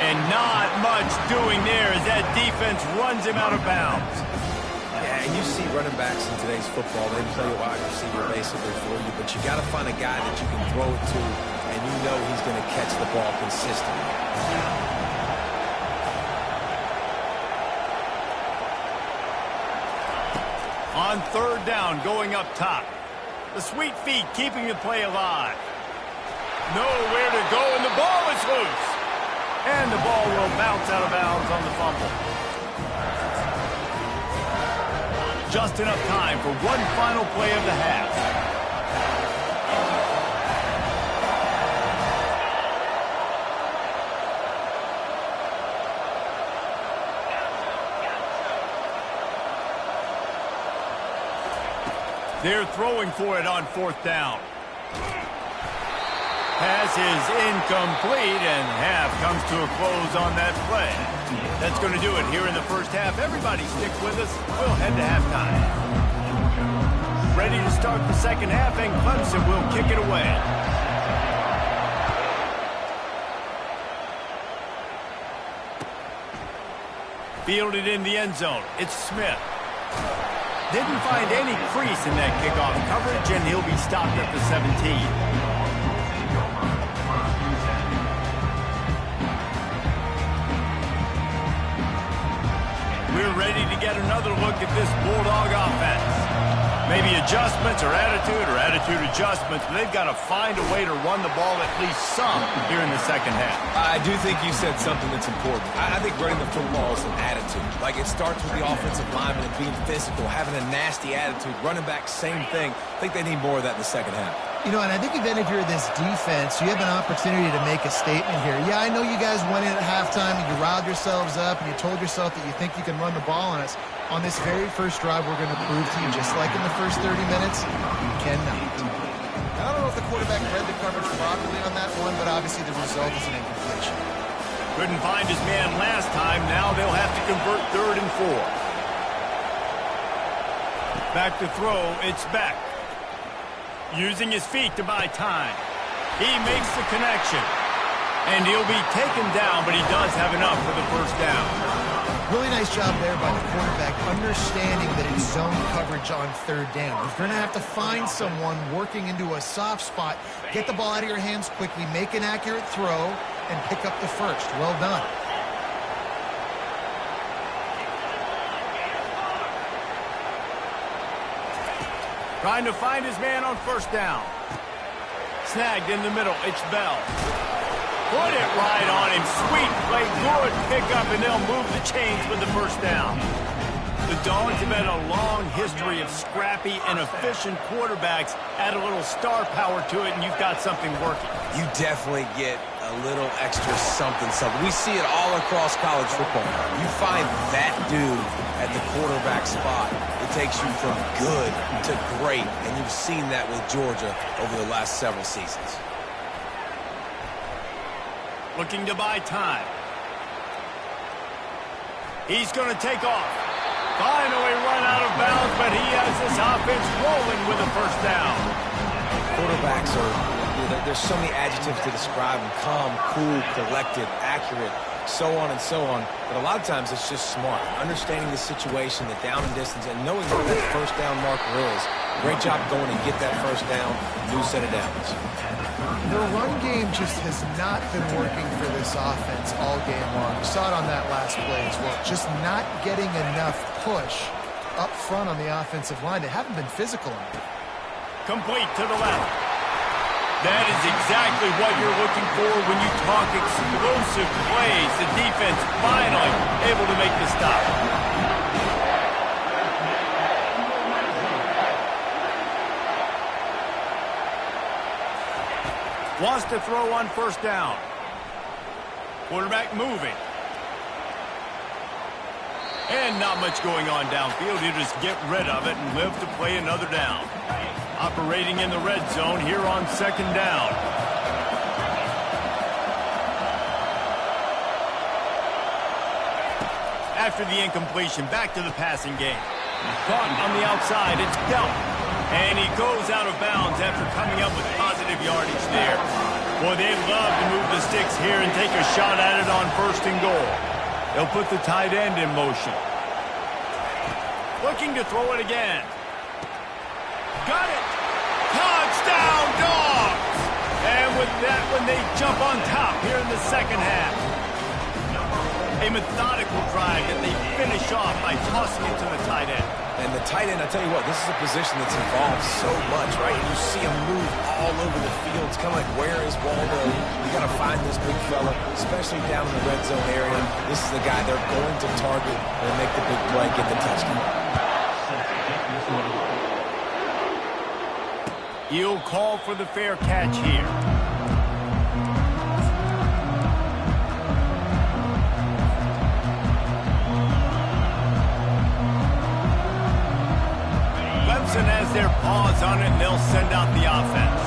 [SPEAKER 2] And not much doing there as that defense runs him out of bounds.
[SPEAKER 3] Yeah, and you see running backs in today's football, they play a wide receiver basically for you, but you got to find a guy that you can throw it to, and you know he's going to catch the ball consistently.
[SPEAKER 2] On 3rd down, going up top. The sweet feet keeping the play alive. Nowhere to go, and the ball is loose. And the ball will bounce out of bounds on the fumble. Just enough time for one final play of the half. They're throwing for it on 4th down. Pass is incomplete, and half comes to a close on that play. That's going to do it here in the first half. Everybody stick with us. We'll head to halftime. Ready to start the second half, and Clemson will kick it away. Fielded in the end zone. It's Smith. Didn't find any crease in that kickoff coverage, and he'll be stopped at the 17. We're ready to get another look at this Bulldog offense. Maybe adjustments or attitude adjustments, but they've got to find a way to run the ball at least some here in the second half.
[SPEAKER 3] I do think you said something that's important. I think running the football is an attitude. Like, it starts with the offensive lineman and being physical, having a nasty attitude. Running back, same thing. I think they need more of that in the second half.
[SPEAKER 1] You know, and I think even if you're this defense, you have an opportunity to make a statement here. Yeah, I know you guys went in at halftime and you riled yourselves up and you told yourself that you think you can run the ball on us. On this very first drive, we're going to prove to you, just like in the first 30 minutes, you cannot. I don't know if the quarterback read the coverage properly on that one, but obviously the result is an incompletion.
[SPEAKER 2] Couldn't find his man last time. Now they'll have to convert 3rd and 4. Back to throw. It's back. Using his feet to buy time. He makes the connection. And he'll be taken down, but he does have enough for the first down.
[SPEAKER 1] Really nice job there by the quarterback, understanding that it's zone coverage on 3rd down. You're going to have to find someone working into a soft spot, get the ball out of your hands quickly, make an accurate throw, and pick up the first. Well done.
[SPEAKER 2] Trying to find his man on 1st down. Snagged in the middle. It's Bell. Put it right on him. Sweet play. Good pickup, and they'll move the chains with the first down. The Dogs have had a long history of scrappy and efficient quarterbacks. Add a little star power to it, and you've got something working.
[SPEAKER 3] You definitely get a little extra something. We see it all across college football. You find that dude at the quarterback spot, it takes you from good to great, and you've seen that with Georgia over the last several seasons.
[SPEAKER 2] Looking to buy time. He's going to take off. Finally run out of bounds, but he has this offense rolling with a first down.
[SPEAKER 3] Quarterbacks there's so many adjectives to describe them: calm, cool, collected, accurate, so on and so on. But a lot of times it's just smart, understanding the situation, the down and distance, and knowing where that first down marker is. Great job going and get that first down, new set of downs.
[SPEAKER 1] The run game just has not been working for this offense all game long. You saw it on that last play as well. Just not getting enough push up front on the offensive line. They haven't been physical enough.
[SPEAKER 2] Complete to the left. That is exactly what you're looking for when you talk explosive plays. The defense finally able to make the stop. Wants to throw on first down. Quarterback moving. And not much going on downfield. He'll just get rid of it and live to play another down. Operating in the red zone here on second down. After the incompletion, back to the passing game. Caught on the outside, it's dealt. And he goes out of bounds after coming up with positive yardage there. Boy, they love to move the sticks here and take a shot at it on first and goal. They'll put the tight end in motion. Looking to throw it again. Got it! Touchdown, Dogs! And with that one, they jump on top here in the second half. A methodical drive that they finish off by tossing it to the tight end.
[SPEAKER 3] And the tight end, I tell you what, this is a position that's involved so much, right? And you see him move all over the field. It's kind of like, where is Waldo? You got to find this big fella, especially down in the red zone area. This is the guy they're going to target and make the big play, get the touchdown.
[SPEAKER 2] He'll call for the fair catch here. Clemson has their paws on it, and they'll send out the offense.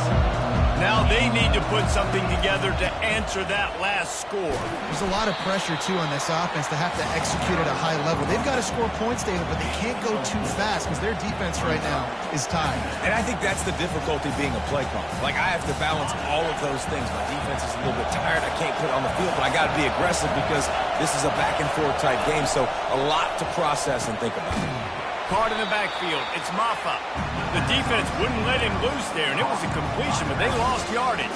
[SPEAKER 2] Now they need to put something together to answer that last score.
[SPEAKER 1] There's a lot of pressure, too, on this offense to have to execute at a high level. They've got to score points, David, but they can't go too fast because their defense right now is tied.
[SPEAKER 3] And I think that's the difficulty being a play caller. Like, I have to balance all of those things. My defense is a little bit tired. I can't put it on the field, but I got to be aggressive because this is a back-and-forth type game, so a lot to process and think about.
[SPEAKER 2] Caught in the backfield. It's Maffa. The defense wouldn't let him loose there, and it was a completion, but they lost yardage.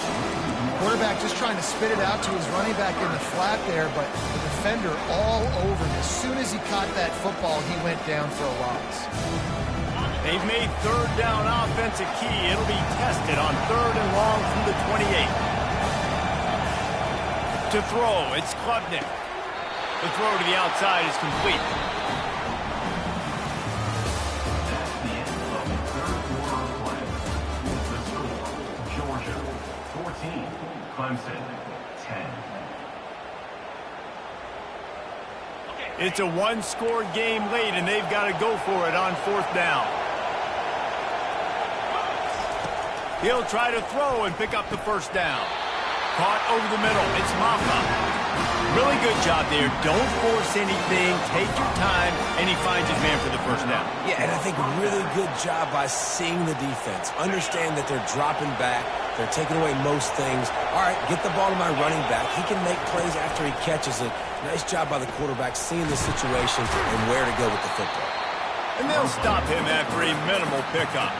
[SPEAKER 1] Quarterback just trying to spit it out to his running back in the flat there, but the defender all over him. As soon as he caught that football, he went down for a loss.
[SPEAKER 2] They've made third down offense a key. It'll be tested on third and long from the 28. To throw, it's Klubnik. The throw to the outside is complete.
[SPEAKER 4] Clemson, 10.
[SPEAKER 2] It's a one-score game late, and they've got to go for it on fourth down. He'll try to throw and pick up the first down. Caught over the middle. It's Maffa. Really good job there. Don't force anything. Take your time, and he finds his man for the first down.
[SPEAKER 3] Yeah, and I think a really good job by seeing the defense. Understand that they're dropping back. They're taking away most things. All right, get the ball to my running back. He can make plays after he catches it. Nice job by the quarterback seeing the situation and where to go with the football.
[SPEAKER 2] And they'll stop him after a minimal pickup.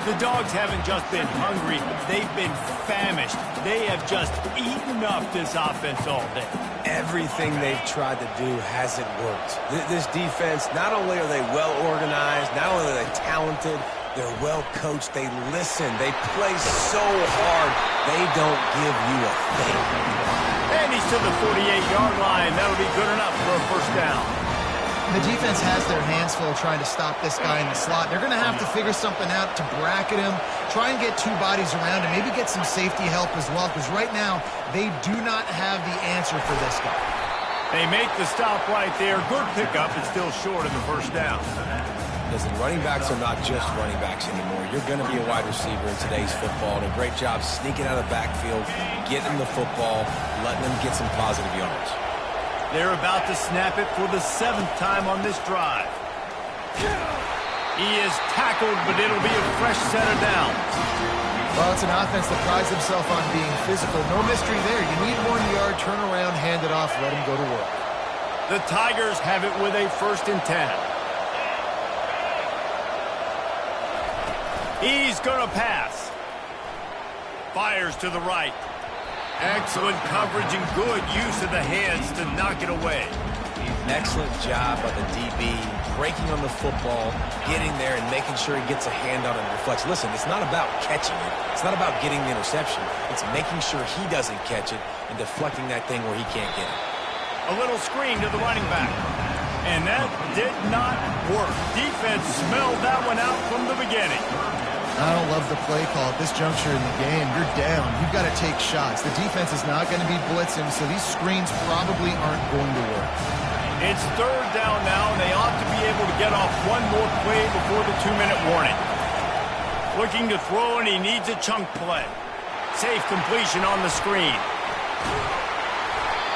[SPEAKER 2] The Dogs haven't just been hungry. They've been famished. They have just eaten up this offense all day.
[SPEAKER 3] Everything they've tried to do hasn't worked. This defense, not only are they well organized, not only are they talented, they're well coached. They listen. They play so hard. They don't give you a thing.
[SPEAKER 2] And he's to the 48-yard line. That'll be good enough for a first down.
[SPEAKER 1] The defense has their hands full trying to stop this guy in the slot. They're going to have to figure something out to bracket him, try and get two bodies around him, maybe get some safety help as well, because right now they do not have the answer for this guy.
[SPEAKER 2] They make the stop right there. Good pickup. It's still short of the first down.
[SPEAKER 3] Listen, running backs are not just running backs anymore. You're going to be a wide receiver in today's football, and a great job sneaking out of the backfield, getting them the football, letting them get some positive yards.
[SPEAKER 2] They're about to snap it for the 7th time on this drive. He is tackled, but it'll be a fresh set of downs.
[SPEAKER 1] Well, it's an offense that prides himself on being physical. No mystery there. You need 1 yard, turn around, hand it off, let him go to work.
[SPEAKER 2] The Tigers have it with a 1st and 10. He's going to pass. Fires to the right. Excellent coverage and good use of the hands to knock it away.
[SPEAKER 3] Excellent job by the DB, breaking on the football, getting there and making sure he gets a hand on it and reflects. Listen, it's not about catching it. It's not about getting the interception. It's making sure he doesn't catch it and deflecting that thing where he can't get it.
[SPEAKER 2] A little screen to the running back. And that did not work. Defense smelled that one out from the beginning.
[SPEAKER 1] I don't love the play call at this juncture in the game. You're down. You've got to take shots. The defense is not going to be blitzing, so these screens probably aren't going to work.
[SPEAKER 2] It's 3rd down now, and they ought to be able to get off one more play before the 2-minute warning. Looking to throw, and he needs a chunk play. Safe completion on the screen.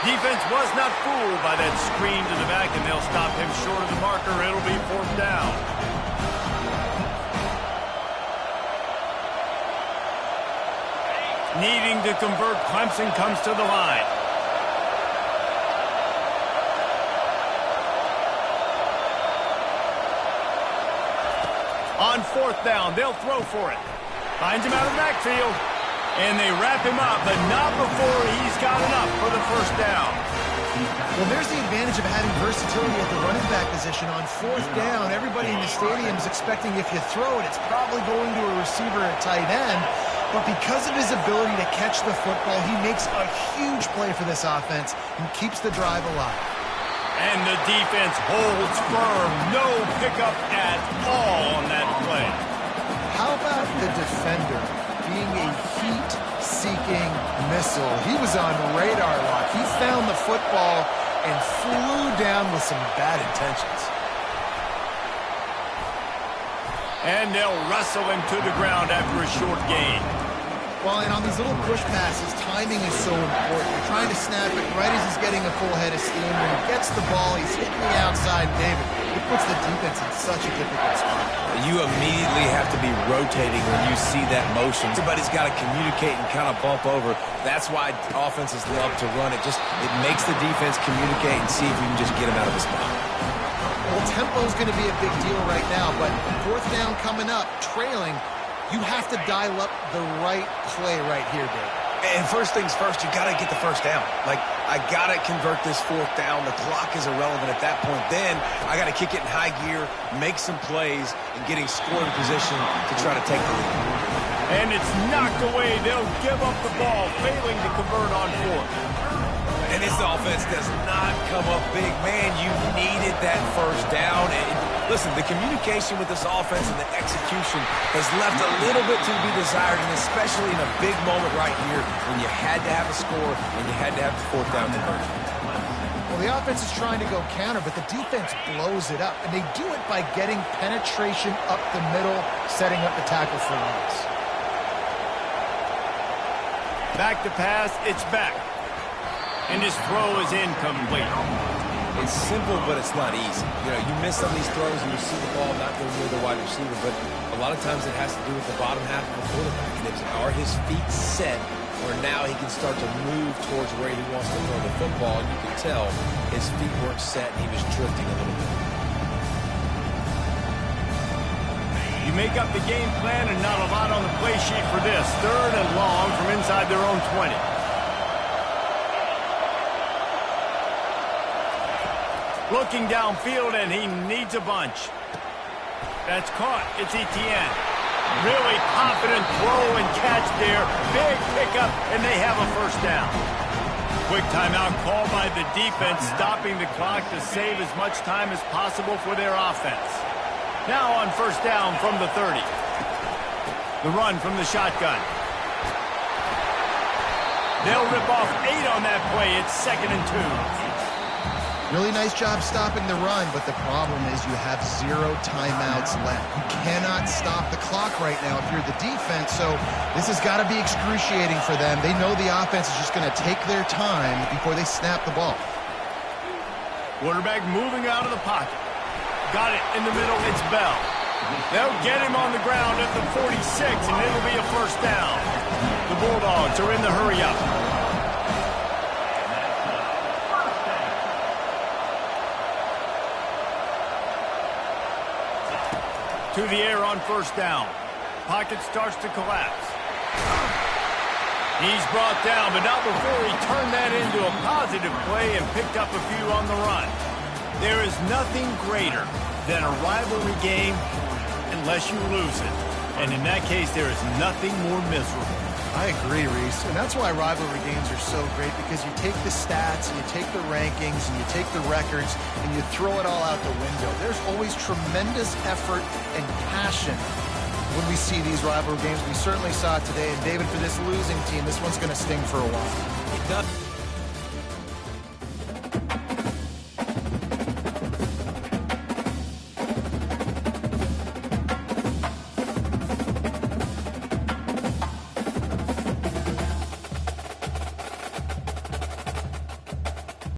[SPEAKER 2] Defense was not fooled by that screen to the back, and they'll stop him short of the marker. It'll be 4th down. Needing to convert, Clemson comes to the line. On 4th down, they'll throw for it. Finds him out of the backfield. And they wrap him up, but not before he's got enough for the 1st down.
[SPEAKER 1] Well, there's the advantage of having versatility at the running back position. On 4th down, everybody in the stadium is expecting if you throw it, it's probably going to a receiver at tight end. But because of his ability to catch the football, he makes a huge play for this offense and keeps the drive alive.
[SPEAKER 2] And the defense holds firm. No pickup at all on that play.
[SPEAKER 1] How about the defender being a heat-seeking missile? He was on radar lock. He found the football and flew down with some bad intentions.
[SPEAKER 2] And they'll wrestle him to the ground after a short gain.
[SPEAKER 1] Well, and on these little push passes, timing is so important. You're trying to snap it right as he's getting a full head of steam. When he gets the ball, he's hitting the outside, David. It puts the defense in such a difficult spot.
[SPEAKER 3] You immediately have to be rotating when you see that motion. Everybody's got to communicate and kind of bump over. That's why offenses love to run it. It makes the defense communicate and see if you can just get him out of the spot.
[SPEAKER 1] Well, tempo is going to be a big deal right now, but 4th down coming up, trailing, you have to dial up the right play right here, Dave.
[SPEAKER 3] And first things first, you got to get the 1st down. Like, I got to convert this 4th down. The clock is irrelevant at that point. Then I got to kick it in high gear, make some plays, and getting scoring position to try to take the lead.
[SPEAKER 2] And it's knocked away. They'll give up the ball, failing to convert on 4th.
[SPEAKER 3] And this offense does not come up big. Man, you needed that 1st down. And listen, the communication with this offense and the execution has left a little bit to be desired, and especially in a big moment right here when you had to have a score and you had to have the 4th down conversion.
[SPEAKER 1] Well, the offense is trying to go counter, but the defense blows it up, and they do it by getting penetration up the middle, setting up the tackle for loss.
[SPEAKER 2] Back to pass, it's back. And his throw is incomplete.
[SPEAKER 3] It's simple, but it's not easy. You know, you miss some of these throws and you see the ball not go near the wide receiver, but a lot of times it has to do with the bottom half of the quarterback. And are his feet set where now he can start to move towards where he wants to throw the football? And you can tell his feet weren't set and he was drifting a little bit.
[SPEAKER 2] You make up the game plan and not a lot on the play sheet for this. 3rd and long from inside their own 20. Looking downfield, and he needs a bunch. That's caught. It's Etienne. Really confident throw and catch there. Big pickup, and they have a 1st down. Quick timeout called by the defense, stopping the clock to save as much time as possible for their offense. Now on first down from the 30. The run from the shotgun. They'll rip off 8 on that play. It's 2nd and 2.
[SPEAKER 1] Really nice job stopping the run, but the problem is you have 0 timeouts left. You cannot stop the clock right now if you're the defense, so this has got to be excruciating for them. They know the offense is just going to take their time before they snap the ball.
[SPEAKER 2] Quarterback moving out of the pocket. Got it in the middle. It's Bell. They'll get him on the ground at the 46, and it'll be a first down. The Bulldogs are in the hurry-up. To the air on first down. Pocket starts to collapse. He's brought down, but not before he turned that into a positive play and picked up a few on the run. There is nothing greater than a rivalry game unless you lose it. And in that case, there is nothing more miserable.
[SPEAKER 1] I agree, Reese, and that's why rivalry games are so great, because you take the stats, and you take the rankings, and you take the records, and you throw it all out the window. There's always tremendous effort and passion when we see these rivalry games. We certainly saw it today, and David, for this losing team, this one's going to sting for a while.